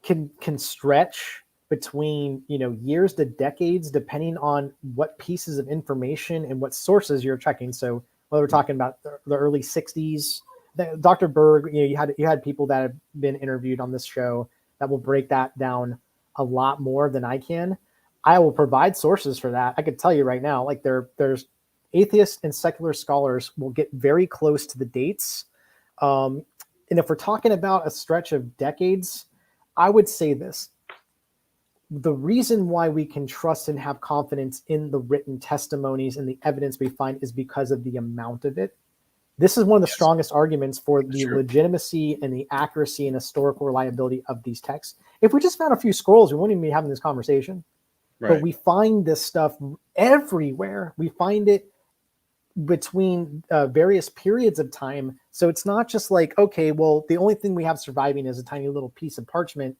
can stretch between, years to decades, depending on what pieces of information and what sources you're checking. So whether we're talking about the early 60s, Dr. Berg, you had people that have been interviewed on this show that will break that down a lot more than I can. I will provide sources for that. I could tell you right now, like there's atheists and secular scholars will get very close to the dates. And if we're talking about a stretch of decades, I would say this. The reason why we can trust and have confidence in the written testimonies and the evidence we find is because of the amount of it. This is one of the strongest arguments for the legitimacy and the accuracy and historical reliability of these texts. If we just found a few scrolls, we wouldn't even be having this conversation. Right. But we find this stuff everywhere. We find it between various periods of time. So it's not just like, okay, well, the only thing we have surviving is a tiny little piece of parchment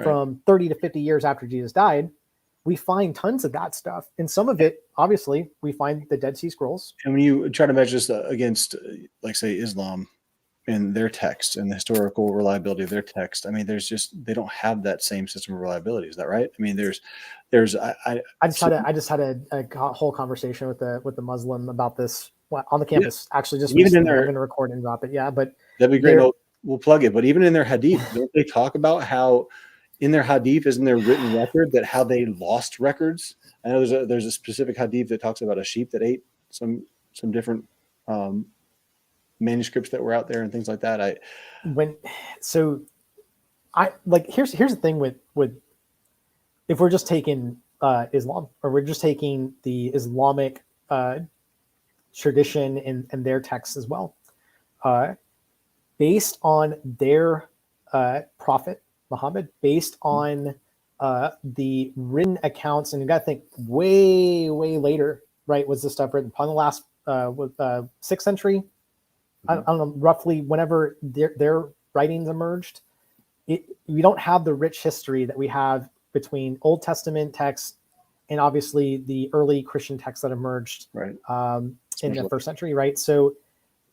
from 30 to 50 years after Jesus died. We find tons of that stuff. And some of it, obviously, we find the Dead Sea Scrolls. And when you try to measure this against, like, say, Islam and their text and the historical reliability of their text, I mean, they don't have that same system of reliability. Is that right? I mean, I just had a whole conversation with the Muslim about this on the campus. Yeah. Actually, just even I'm going to record and drop it. Yeah, but that'd be great. We'll plug it. But even in their hadith, don't they talk about how in their hadith isn't there written record that how they lost records? I know there's a specific hadith that talks about a sheep that ate some different manuscripts that were out there and things like that. Here's the thing with if we're just taking Islam, or we're just taking the Islamic tradition and their texts as well, based on their prophet Muhammad, based on the written accounts, and you got to think way we right, was this stuff written upon the last 6th century? I don't know, roughly whenever their writings emerged. We don't have the rich history that we have between Old Testament texts and obviously the early Christian texts that emerged in the 1st century, right? So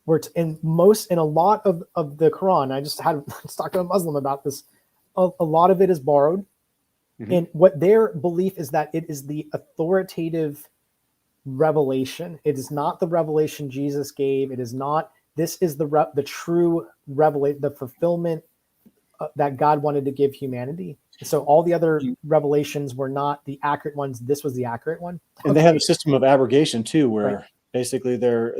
we're in a lot of the Quran. I just talked to a Muslim about this. A lot of it is borrowed. Mm-hmm. And what their belief is that it is the authoritative revelation. It is not the revelation Jesus gave. It is not. This is the true revelation, the fulfillment that God wanted to give humanity. So all the other revelations were not the accurate ones. This was the accurate one. And they have a system of abrogation too, where basically their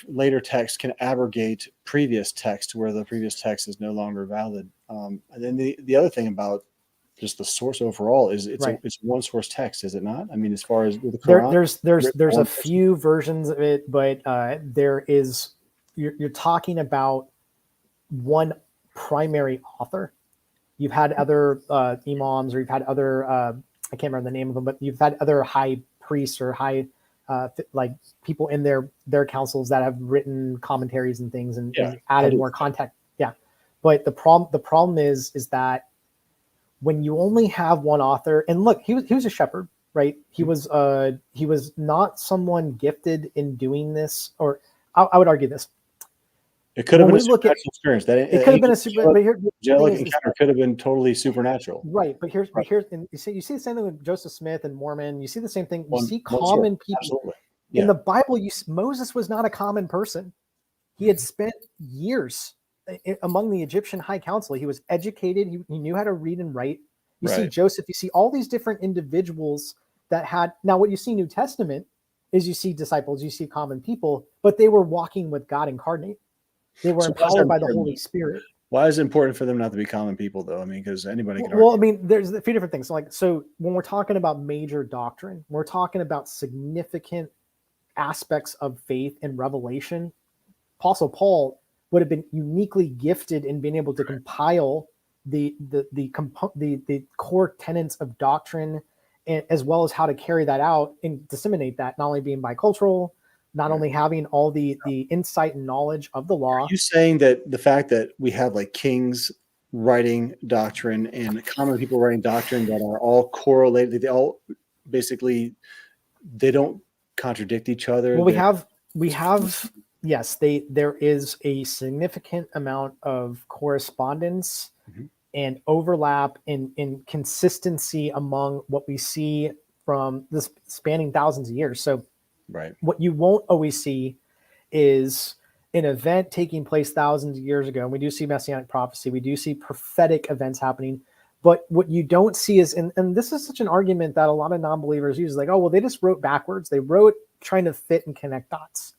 later text can abrogate previous text where the previous text is no longer valid. And then the other thing about just the source overall is it's one source text, is it not? I mean, as far as with the Quran, there's a few versions of it, but there is, you're talking about one primary author. You've had other imams, or you've had other I can't remember the name of them, but you've had other high priests or high like people in their councils that have written commentaries and things and added more context. Yeah, but the problem is that when you only have one author, and look, he was a shepherd, right? He was not someone gifted in doing this, or I would argue this. It could have been a supernatural experience. It could have been a super. But here, angelic encounter could have been totally supernatural. Right, but here's and you see the same thing with Joseph Smith and Mormon. You see the same thing. You see common people. Absolutely. Yeah. In the Bible, Moses was not a common person. He had spent years among the Egyptian high council. He was educated. He knew how to read and write. You see Joseph. You see all these different individuals that had. Now, what you see New Testament is you see disciples. You see common people, but they were walking with God incarnate. They were empowered by the Holy Spirit. Why is it important for them not to be common people, though? I mean, because anybody can. Well, I mean, there's a few different things. So when we're talking about major doctrine, we're talking about significant aspects of faith and revelation. Apostle Paul would have been uniquely gifted in being able to compile the core tenets of doctrine, as well as how to carry that out and disseminate that, not only being bicultural, not only having all the insight and knowledge of the law. Are you saying that the fact that we have like kings writing doctrine and common people writing doctrine that are all correlated, they all basically, they don't contradict each other? Well, we have yes, there is a significant amount of correspondence and overlap in consistency among what we see from this spanning thousands of years. So what you won't always see is an event taking place thousands of years ago. And we do see messianic prophecy. We do see prophetic events happening. But what you don't see is, and this is such an argument that a lot of non-believers use, like, oh, well, they just wrote backwards. They wrote trying to fit and connect dots.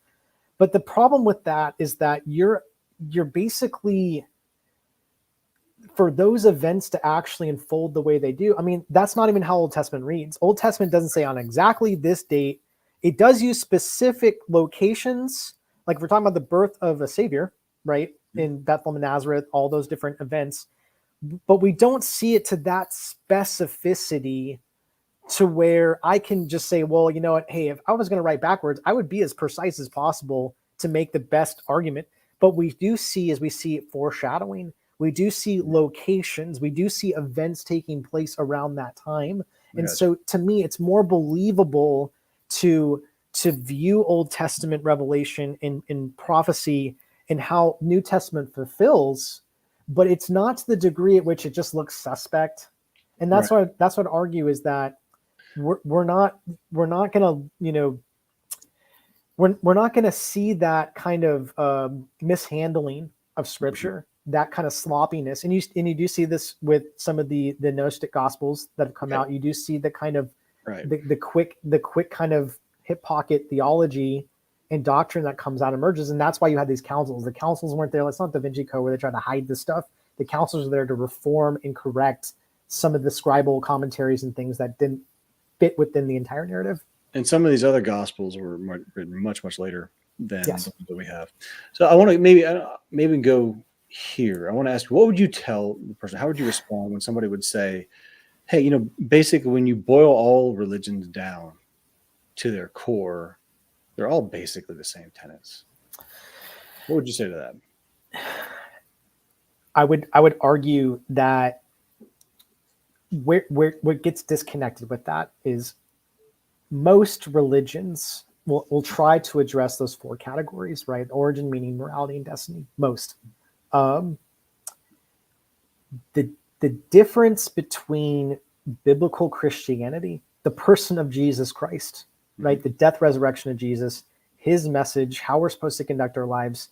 But the problem with that is that you're you're basically, for those events to actually unfold the way they do, I mean, that's not even how Old Testament reads. Old Testament doesn't say on exactly this date. It does use specific locations. Like if we're talking about the birth of a savior, right? In Bethlehem and Nazareth, all those different events, but we don't see it to that specificity to where I can just say, well, you know what? Hey, if I was going to write backwards, I would be as precise as possible to make the best argument. But we do see, as we see foreshadowing, we do see locations, we do see events taking place around that time. And so to me, it's more believable to view Old Testament revelation in prophecy and how New Testament fulfills, but it's not to the degree at which it just looks suspect. And that's what I'd argue is that we're not gonna, you know, we're not gonna see that kind of mishandling of Scripture, that kind of sloppiness. And you do see this with some of the Gnostic Gospels that have come out. You do see the kind of the quick kind of hip pocket theology and doctrine that comes out, emerges. And that's why you had these councils. The councils weren't there. It's not Da Vinci Code where they try to hide this stuff. The councils are there to reform and correct some of the scribal commentaries and things that didn't fit within the entire narrative. And some of these other gospels were written much, much later than the ones that we have. So I want to maybe go here. I want to ask you, what would you tell the person? How would you respond when somebody would say, hey, you know, basically when you boil all religions down to their core, they're all basically the same tenets? What would you say to that? I would argue that where gets disconnected with that is most religions will try to address those four categories, right? Origin, meaning, morality, and destiny. Most. The difference between biblical Christianity, the person of Jesus Christ, right? The death, resurrection of Jesus, his message, how we're supposed to conduct our lives,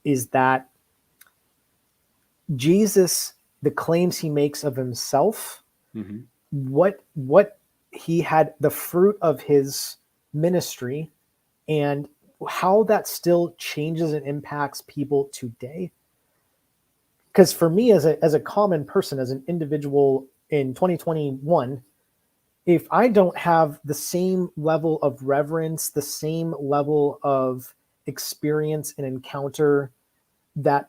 is that Jesus, the claims he makes of himself, what he had, the fruit of his ministry, and how that still changes and impacts people today. Because for me, as a common person, as an individual in 2021, if I don't have the same level of reverence, the same level of experience and encounter that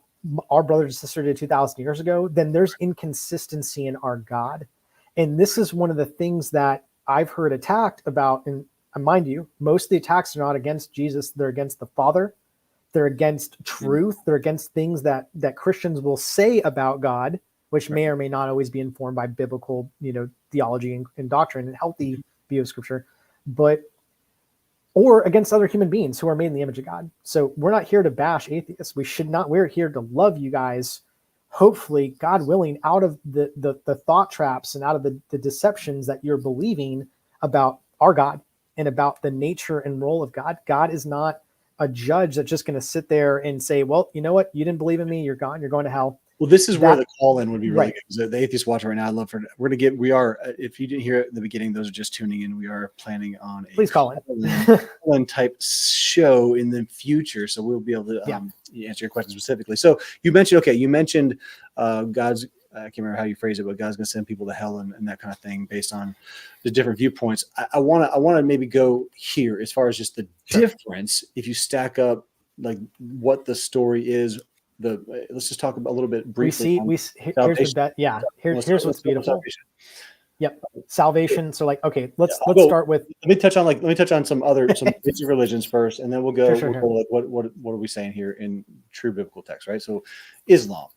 our brothers and sisters did 2,000 years ago, then there's inconsistency in our God. And this is one of the things that I've heard attacked about. And mind you, most of the attacks are not against Jesus. They're against the Father. They're against truth. They're against things that Christians will say about God, which may or may not always be informed by biblical, you know, theology and doctrine and healthy view of Scripture, or against other human beings who are made in the image of God. So we're not here to bash atheists. We should not. We're here to love you guys. Hopefully, God willing, out of the thought traps and out of the deceptions that you're believing about our God and about the nature and role of God. God is not a judge that's just going to sit there and say, well, you know what? You didn't believe in me. You're gone. You're going to hell. Well, this is where the call-in would be really good. So the Atheist Watcher right now, we are, if you didn't hear it at the beginning, those are just tuning in. We are planning on a call-in type show in the future. So we'll be able to answer your questions specifically. So you mentioned God's, I can't remember how you phrase it, but God's going to send people to hell and that kind of thing based on the different viewpoints. I want to maybe go here as far as just the difference. If you stack up like what the story is, let's just talk about a little bit briefly. Here's what's beautiful. Salvation. So let's start with. Let me touch on some basic religions first, and then we'll go. Like, what are we saying here in true biblical text, right? So, Islam.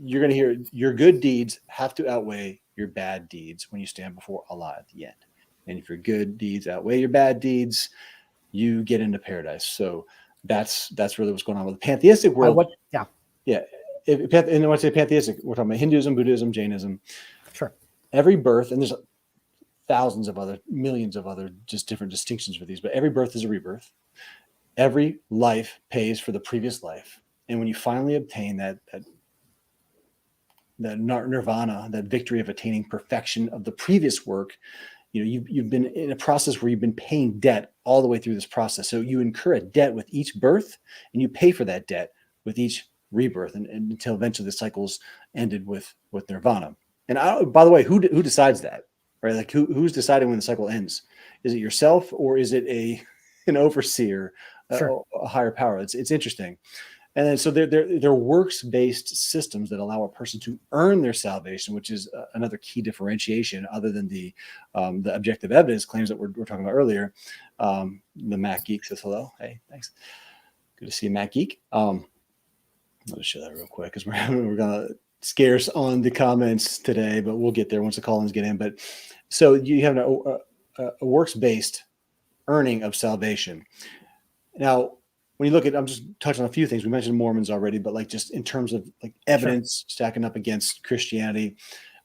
You're going to hear your good deeds have to outweigh your bad deeds when you stand before Allah at the end. And if your good deeds outweigh your bad deeds, you get into paradise. So that's really what's going on with the pantheistic world. And when I say pantheistic, we're talking about Hinduism, Buddhism, Jainism. Sure. Every birth, and there's millions of other just different distinctions for these, but every birth is a rebirth. Every life pays for the previous life. And when you finally obtain that nirvana, that victory of attaining perfection of the previous work, you've been in a process where you've been paying debt all the way through this process. So you incur a debt with each birth, and you pay for that debt with each rebirth, and until eventually the cycles ended with nirvana. And by the way, who decides that, right? Like who's deciding when the cycle ends? Is it yourself, or is it an overseer, Sure. a higher power? It's interesting. And then so they're works-based systems that allow a person to earn their salvation, which is another key differentiation, other than the objective evidence claims that we're talking about earlier. The MACC Geek says hello. Hey, thanks. Good to see you, MACC Geek. I'll just show that real quick because we're gonna scarce on the comments today, but we'll get there once the call-ins get in. But so you have a works-based earning of salvation. Now, when you look at, I'm just touching on a few things. We mentioned Mormons already, but like just in terms of like evidence stacking up against Christianity,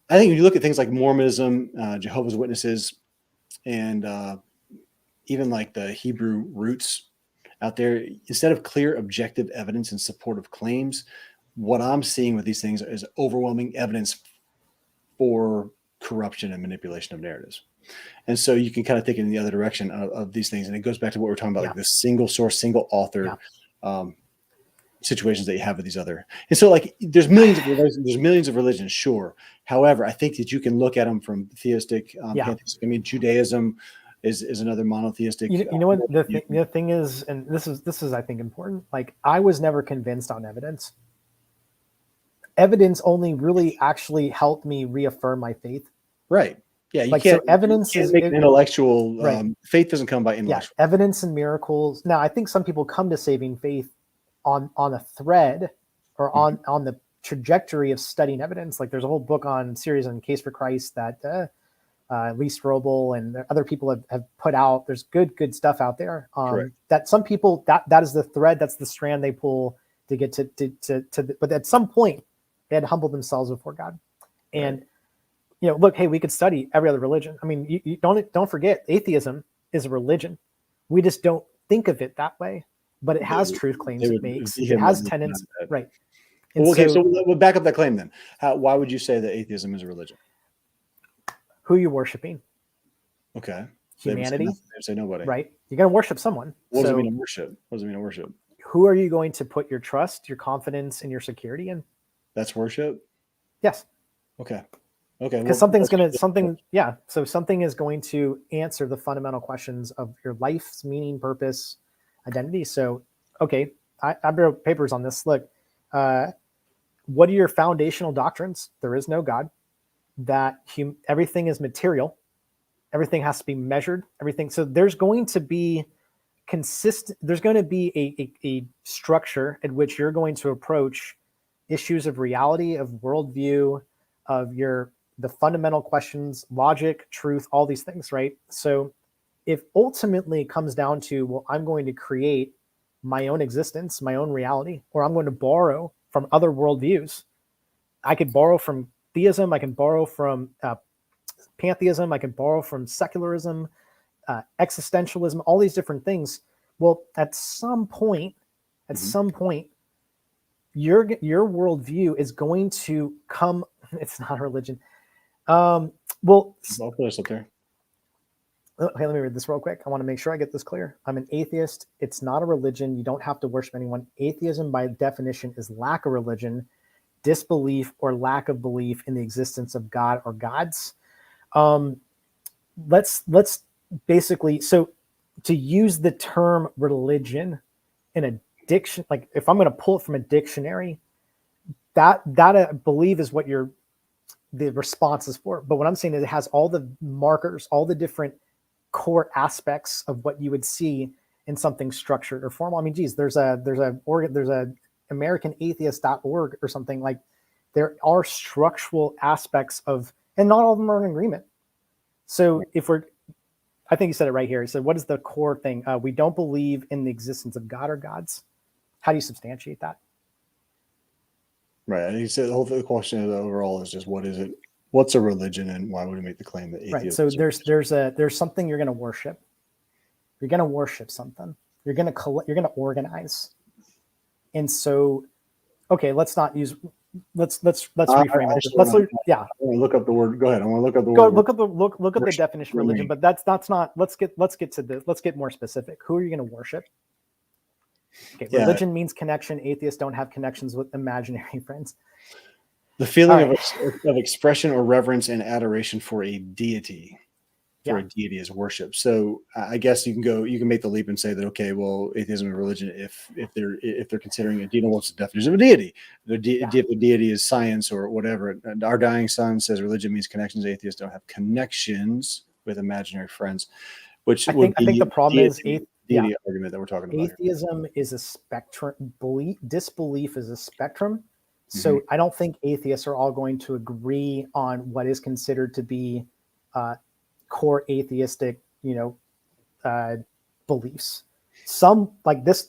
I think when you look at things like Mormonism, Jehovah's Witnesses, and even like the Hebrew roots out there, instead of clear objective evidence in support of claims, what I'm seeing with these things is overwhelming evidence for corruption and manipulation of narratives. And so you can kind of think in the other direction of these things. And it goes back to what we're talking about, like the single source, single author situations that you have with these other. And so like there's millions of religions, sure. However, I think that you can look at them from theistic, pantheistic. I mean, Judaism is another monotheistic. You know what the thing is, and this is I think important. Like I was never convinced on evidence. Evidence only really actually helped me reaffirm my faith. Right. Yeah, you like can't, so evidence you can't is make an intellectual faith doesn't come by intellectual. Yeah, evidence and miracles. Now, I think some people come to saving faith on a thread or on the trajectory of studying evidence. Like there's a whole book on series on Case for Christ that Lee Strobel and other people have put out. There's good stuff out there. That some people that is the thread, that's the strand they pull to get to but at some point they had to humble themselves before God. And look, hey, we could study every other religion. I mean, you don't forget, atheism is a religion. We just don't think of it that way, but it has truth claims it makes. It has tenets, right? Well, okay, so we'll back up that claim then. Why would you say that atheism is a religion? Who are you worshiping? Okay. Humanity. They would say nobody. Right. You're going to worship someone. What does it mean to worship? What does it mean to worship? Who are you going to put your trust, your confidence, and your security in? That's worship? Yes. Okay. Because something is going to answer the fundamental questions of your life's meaning, purpose, identity. So, okay, I wrote papers on this. Look, what are your foundational doctrines? There is no God. That everything is material. Everything has to be measured. Everything. So there's going to be consistent. There's going to be a structure at which you're going to approach issues of reality, of worldview, of the fundamental questions, logic, truth, all these things, right? So if ultimately it comes down to, well, I'm going to create my own existence, my own reality, or I'm going to borrow from other worldviews. I could borrow from theism, I can borrow from pantheism, I can borrow from secularism, existentialism, all these different things. Well, at some point, your worldview is going to come. It's not a religion. Well, I'll put us up there. Okay, let me read this real quick. I want to make sure I get this clear. I'm an atheist. It's not a religion. You don't have to worship anyone. Atheism, by definition, is lack of religion, disbelief, or lack of belief in the existence of God or gods. Let's basically, so to use the term religion in a diction, like if I'm going to pull it from a dictionary, that I believe is what the response is for. But what I'm saying is it has all the markers, all the different core aspects of what you would see in something structured or formal. I mean, geez, there's a AmericanAtheist.org or something. Like there are structural aspects of, and not all of them are in agreement. So I think you said it right here. He said, what is the core thing? We don't believe in the existence of God or gods. How do you substantiate that? Right. And he said the question overall is just what is it? What's a religion, and why would we make the claim that atheism? Right. So there's something you're going to worship. You're going to worship something. You're going to organize. And so, okay, let's not use. Let's reframe it. I want to look up the word. Go ahead. I want to look up the word. Look up the definition of religion. But that's not. Let's get to this. Let's get more specific. Who are you going to worship? Okay, Yeah. religion means connection. Atheists don't have connections with imaginary friends. The feeling All of expression or reverence and adoration for a deity. For Yeah. a deity as worship. So I guess you can make the leap and say that, okay, well, atheism and religion, if they're considering a deity, what's the definition of a deity? If the deity is science or whatever. And Our Dying Sun says religion means connections. Atheists don't have connections with imaginary friends, which I think the problem is deity argument that we're talking about. Atheism is a spectrum. Disbelief is a spectrum. So I don't think atheists are all going to agree on what is considered to be core atheistic, beliefs. Some like this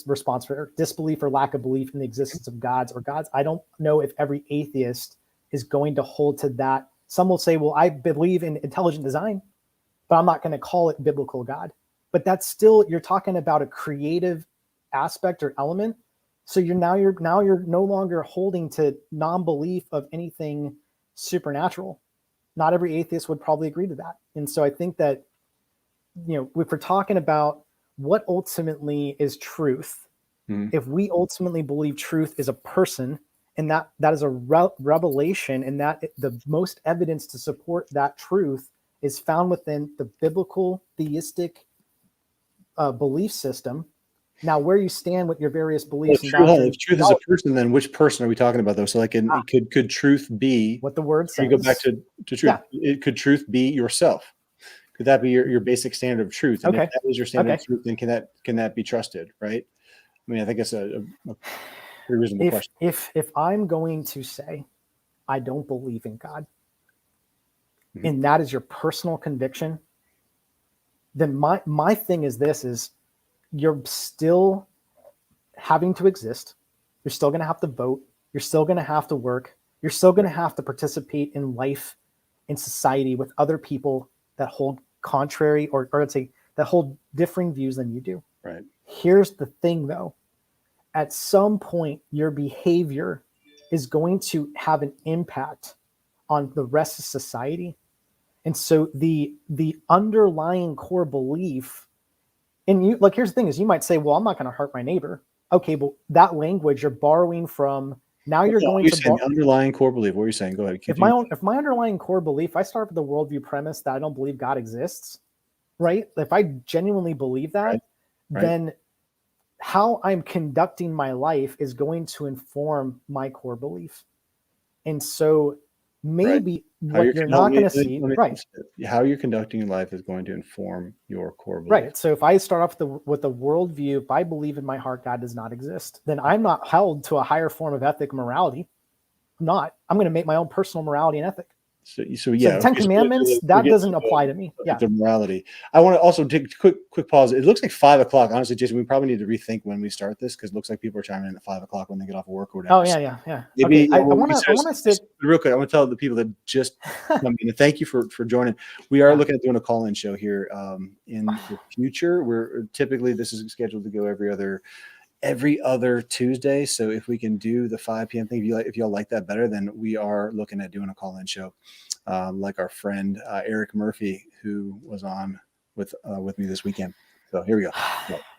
response for disbelief or lack of belief in the existence of gods or gods. I don't know if every atheist is going to hold to that. Some will say, well, I believe in intelligent design, but I'm not going to call it biblical God. But that's still, you're talking about a creative aspect or element. So you're no longer holding to non-belief of anything supernatural. Not every atheist would probably agree to that. And so I think that, if we're talking about what ultimately is truth, if we ultimately believe truth is a person, and that is a revelation, and that the most evidence to support that truth is found within the biblical theistic belief system. Now, where you stand with your various beliefs and doctrines. If truth is a person, then which person are we talking about, though? So, like, could truth be what the word says? You go back to truth. Yeah. Could truth be yourself? Could that be your basic standard of truth? And if that is your standard of truth, then can that be trusted? Right? I mean, I think it's a pretty reasonable question. If I'm going to say I don't believe in God, and that is your personal conviction, then my thing is this: is you're still having to exist. You're still going to have to vote. You're still going to have to work. You're still going to have to participate in life, in society with other people that hold contrary or let's say that hold differing views than you do. Right. Here's the thing, though. At some point, your behavior is going to have an impact on the rest of society. And so the underlying core belief, and here's the thing is you might say, well, I'm not going to hurt my neighbor. Okay, well, that language you're borrowing from, now you're going to underlying core belief. What are you saying? Go ahead. If my underlying core belief, I start with the worldview premise that I don't believe God exists, right? If I genuinely believe that, then how I'm conducting my life is going to inform my core belief. And so maybe what you're not going to see, how you're conducting your life is going to inform your core belief. Right. So if I start off with the worldview, if I believe in my heart God does not exist, then I'm not held to a higher form of ethic morality. I'm going to make my own personal morality and ethic. So the Ten Commandments, that doesn't apply to me. Yeah. The morality. I want to also take a quick pause. It looks like 5 o'clock. Honestly, Jason, we probably need to rethink when we start this because it looks like people are chiming in at 5 o'clock when they get off of work or whatever. Oh, yeah. Maybe okay. I want to stick real quick. I want to tell the people that just come in and thank you for joining. We are looking at doing a call-in show here in the future. This is scheduled to go every other Tuesday. So if we can do the 5 p.m. thing, if y'all like that better, then we are looking at doing a call-in show, like our friend Eric Murphy, who was on with me this weekend. So here we go.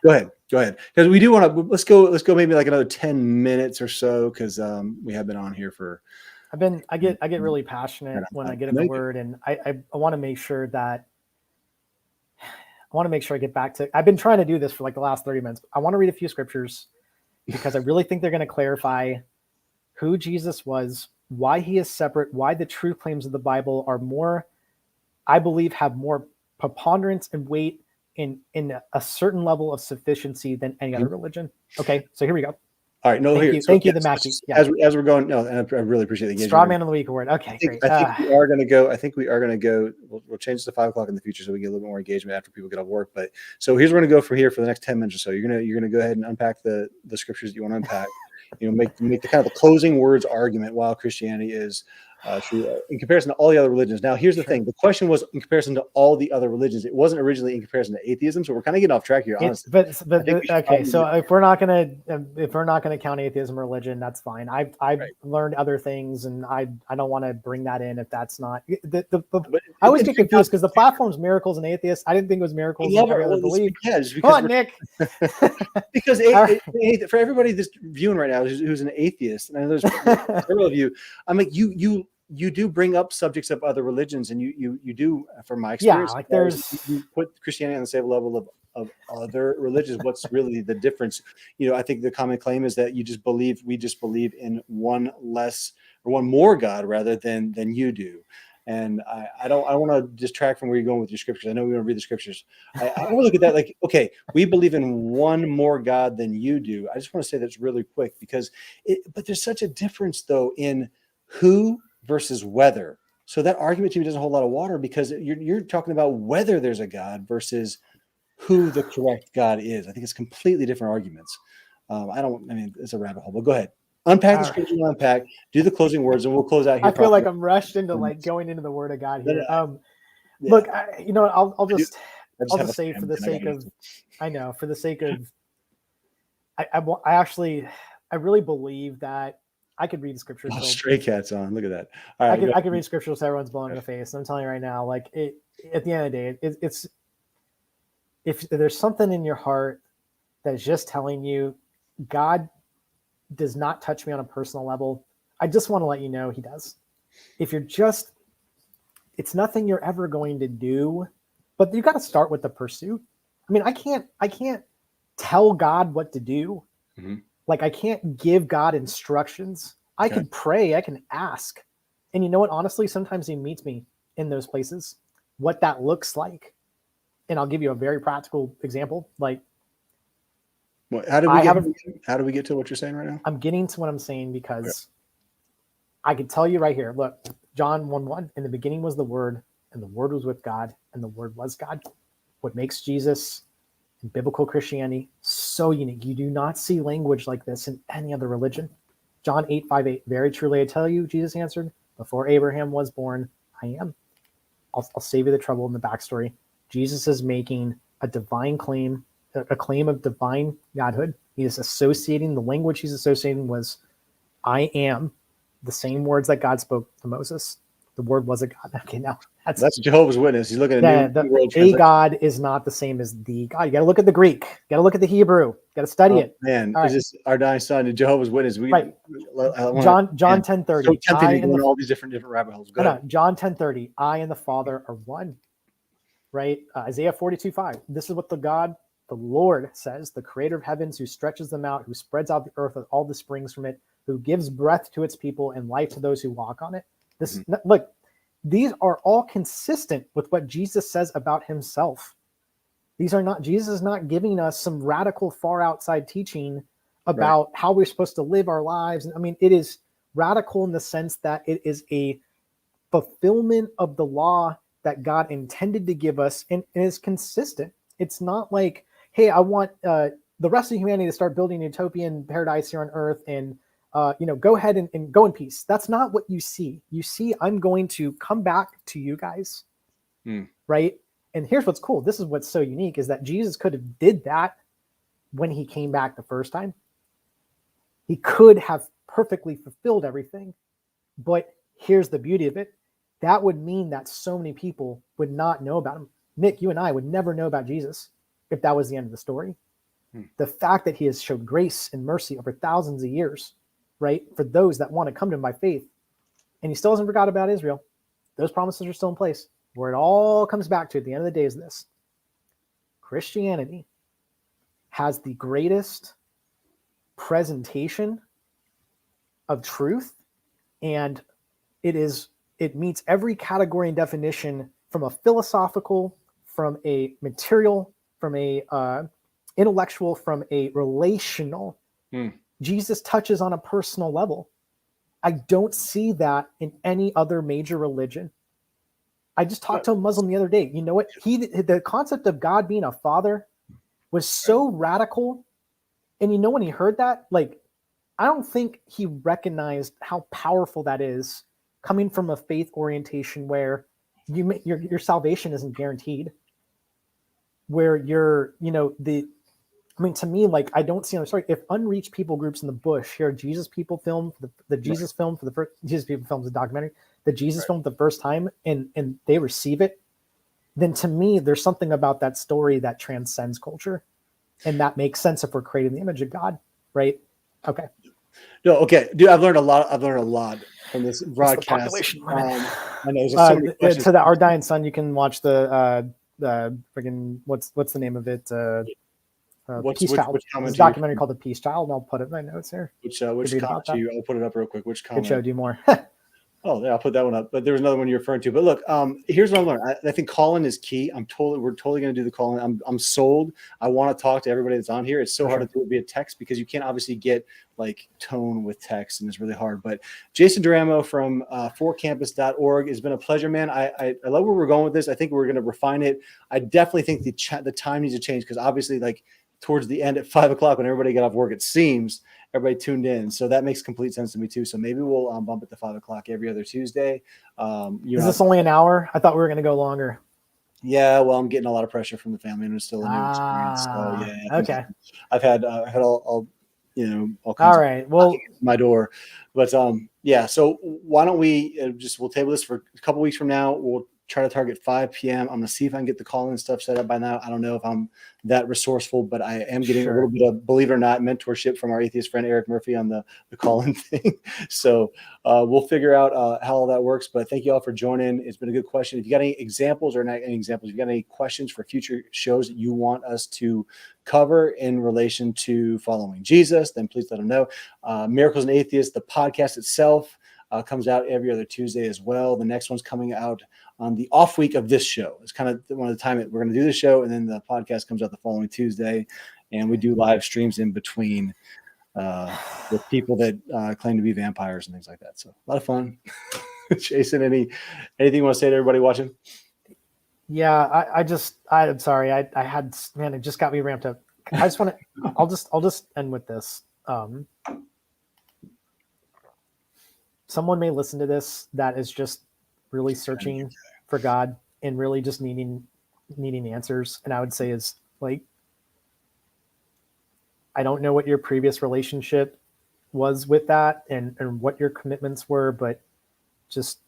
Go ahead, because we do want to. Let's go maybe like another 10 minutes or so, because we have been on here for. I get really passionate when I get in the word, and I want to make sure that. I want to make sure I get back to, I've been trying to do this for like the last 30 minutes. I want to read a few scriptures because I really think they're going to clarify who Jesus was, why he is separate, why the true claims of the Bible are more, I believe, have more preponderance and weight in a certain level of sufficiency than any other religion. Okay, so here we go. All right, thank you, the MACC. As we're going, and I really appreciate the engagement. Straw man of the week award. Okay, great. I think we are going to go. We'll change this to 5 o'clock in the future so we get a little bit more engagement after people get off work. But so here's where we're going to go from here for the next 10 minutes or so. You're gonna go ahead and unpack the scriptures that you want to unpack. Make the kind of the closing words argument while Christianity is true in comparison to all the other religions. Now, here's the thing. The question was in comparison to all the other religions. It wasn't originally in comparison to atheism. So we're kind of getting off track here, honestly. Okay. So if we're not gonna count atheism religion, that's fine. I've learned other things, and I don't want to bring that in if that's not I always get confused because the platform's Miracles and Atheists. I didn't think it was Miracles and every other belief. Yeah, just Come on, Nick. Because for everybody that's viewing right now who's an atheist, and I know there's several of you, I'm like, you do bring up subjects of other religions, and you do, from my experience, like you put Christianity on the same level of other religions. What's really the difference? I think the common claim is that we just believe in one more God rather than you do. And I want to distract from where you're going with your scriptures. I know we want to read the scriptures. I want to look at that like, okay, we believe in one more God than you do. I just want to say that's really quick but there's such a difference though in who versus whether. So that argument to me doesn't hold a lot of water, because you're talking about whether there's a God versus who the correct God is. I think it's completely different arguments. It's a rabbit hole, but go ahead. Unpack the scripture, do the closing words, and we'll close out here. I feel like I'm rushed into going into the Word of God here. Look, I'll just say for the sake of, I really believe that I could read the scriptures. Stray cats on. Look at that. All right, I could read scriptures so everyone's blown in the face. And I'm telling you right now, like at the end of the day, it's if there's something in your heart that's just telling you God does not touch me on a personal level, I just want to let you know he does. If you're just, it's nothing you're ever going to do, but you got to start with the pursuit. I mean, I can't tell God what to do. Mm-hmm. Like I can't give God instructions. I can pray, I can ask. And you know what? Honestly, sometimes he meets me in those places, what that looks like. And I'll give you a very practical example. Like, how do we get to what you're saying right now? I'm getting to what I'm saying because I could tell you right here. Look, John 1:1, in the beginning was the Word, and the Word was with God, and the Word was God. What makes Jesus in biblical Christianity so unique? You do not see language like this in any other religion. John 8:5-8, very truly I tell you, Jesus answered, before Abraham was born, I am. I'll save you the trouble in the backstory. Jesus is making a divine claim, a claim of divine godhood. He is associating, the language he's associating was, I am, the same words that God spoke to Moses. The Word was a God. Okay, now that's Jehovah's Witness. He's looking at New World Translation. A God is not the same as the God. You got to look at the Greek. You got to look at the Hebrew. You got to study it. Man, is this our dying son and Jehovah's Witness? Right. John 10:30. So tempting to go in all these different rabbit holes. No, John 10:30. I and the Father are one. Right. Isaiah 42:5. This is what the Lord says, the creator of heavens, who stretches them out, who spreads out the earth with all the springs from it, who gives breath to its people and life to those who walk on it. Look, these are all consistent with what Jesus says about himself. Jesus is not giving us some radical far outside teaching about how we're supposed to live our lives. I mean, it is radical in the sense that it is a fulfillment of the law that God intended to give us, and is consistent. It's not like, hey, I want the rest of humanity to start building a utopian paradise here on earth, and go ahead and go in peace. That's not what you see. You see, I'm going to come back to you guys, right? And here's what's cool. This is what's so unique, is that Jesus could have did that when he came back the first time. He could have perfectly fulfilled everything, but here's the beauty of it. That would mean that so many people would not know about him. Nick, you and I would never know about Jesus if that was the end of the story. The fact that he has showed grace and mercy over thousands of years, right, for those that want to come to him by faith, and he still hasn't forgot about Israel. Those promises are still in place. Where it all comes back to at the end of the day is this: Christianity has the greatest presentation of truth, and it meets every category and definition, from a philosophical, from a material, from a intellectual, from a relational. Jesus touches on a personal level. I don't see that in any other major religion. I just talked to a Muslim the other day. You know what? The concept of God being a father was so radical. And you know, when he heard that, like, I don't think he recognized how powerful that is coming from a faith orientation where your salvation isn't guaranteed, where you're, to me, like, I don't see, I'm sorry, if unreached people groups in the bush hear Jesus People film, the Jesus film for the first, Jesus People films a documentary, the Jesus film the first time, and they receive it, then to me, there's something about that story that transcends culture. And that makes sense if we're creating the image of God, right? Okay. No, okay, dude. I've learned a lot from this broadcast. I know there's so many questions. To the Our Dying Son, you can watch the friggin' what's the name of it? Peace Child. It's a documentary called The Peace Child, and I'll put it in my notes here. Which comment? I'll put it up real quick. Which comment? Good show. Do more. Oh, yeah, I'll put that one up. But there was another one you're referring to. But look, here's what I learned. I think call-in is key. We're totally going to do the call-in. I'm sold. I want to talk to everybody that's on here. It's so hard to do it via text because you can't obviously get like tone with text, and it's really hard. But Jason Deramo from forcampus.org, it's been a pleasure, man. I love where we're going with this. I think we're going to refine it. I definitely think the time needs to change because obviously, like, towards the end at 5 o'clock when everybody got off work, it seems everybody tuned in. So that makes complete sense to me too. So maybe we'll bump it to 5 o'clock every other Tuesday. Is this only an hour? I thought we were going to go longer. Yeah. Well, I'm getting a lot of pressure from the family and it's still a new experience. So yeah. Okay. I've had all kinds all right. Well, my door, but yeah. So why don't we we'll table this for a couple weeks from now. We'll try to target 5 p.m. I'm going to see if I can get the call-in stuff set up by now. I don't know if I'm that resourcely, but I am getting a little bit of, believe it or not, mentorship from our atheist friend Eric Murphy on the call-in thing. So we'll figure out how all that works. But thank you all for joining. It's been a good question. If you got any examples or not any examples, if you got any questions for future shows that you want us to cover in relation to following Jesus, then please let them know. Miracles and Atheists, the podcast itself, comes out every other Tuesday as well. The next one's coming out on the off week of this show. It's kind of one of the time that we're going to do the show, and then the podcast comes out the following Tuesday, and we do live streams in between with people that claim to be vampires and things like that. So a lot of fun. Jason, anything you want to say to everybody watching? Yeah, I'm sorry. I had, man, it just got me ramped up. I just want to, I'll just end with this. Someone may listen to this that is just really searching for God and really just needing answers. And I would say is like, I don't know what your previous relationship was with that and what your commitments were, but just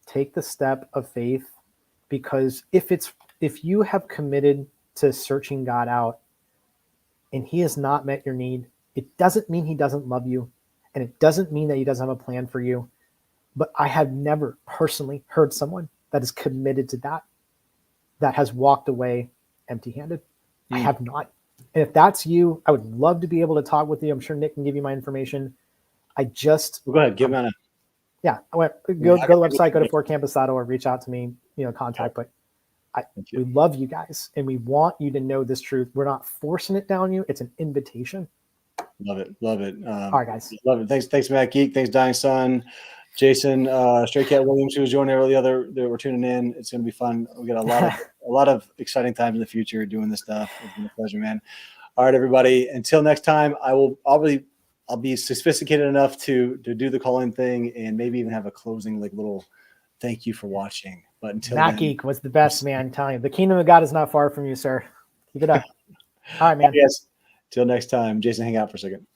take the step of faith, because if you have committed to searching God out and he has not met your need, it doesn't mean he doesn't love you. And it doesn't mean that he doesn't have a plan for you. But I have never personally heard someone that is committed to that has walked away empty-handed. I have not. And if that's you, I would love to be able to talk with you. I'm sure Nick can give you my information. Go ahead, give me yeah. Go to the website, go to forcampus.org, reach out to me, contact. But we love you guys, and we want you to know this truth. We're not forcing it down you. It's an invitation. Love it. All right, guys. Love it. Thanks, MACC. Thanks, Dying Sun. Jason, Stray Cat Williams, who was joining earlier, they were tuning in. It's going to be fun. We got a lot of exciting times in the future doing this stuff. It's been a pleasure, man. All right, everybody. Until next time, I'll be sophisticated enough to do the call-in thing and maybe even have a closing little thank you for watching. But until MACC was the best, man. I'm telling you, the kingdom of God is not far from you, sir. Keep it up. All right, man. Yes. Till next time, Jason, hang out for a second.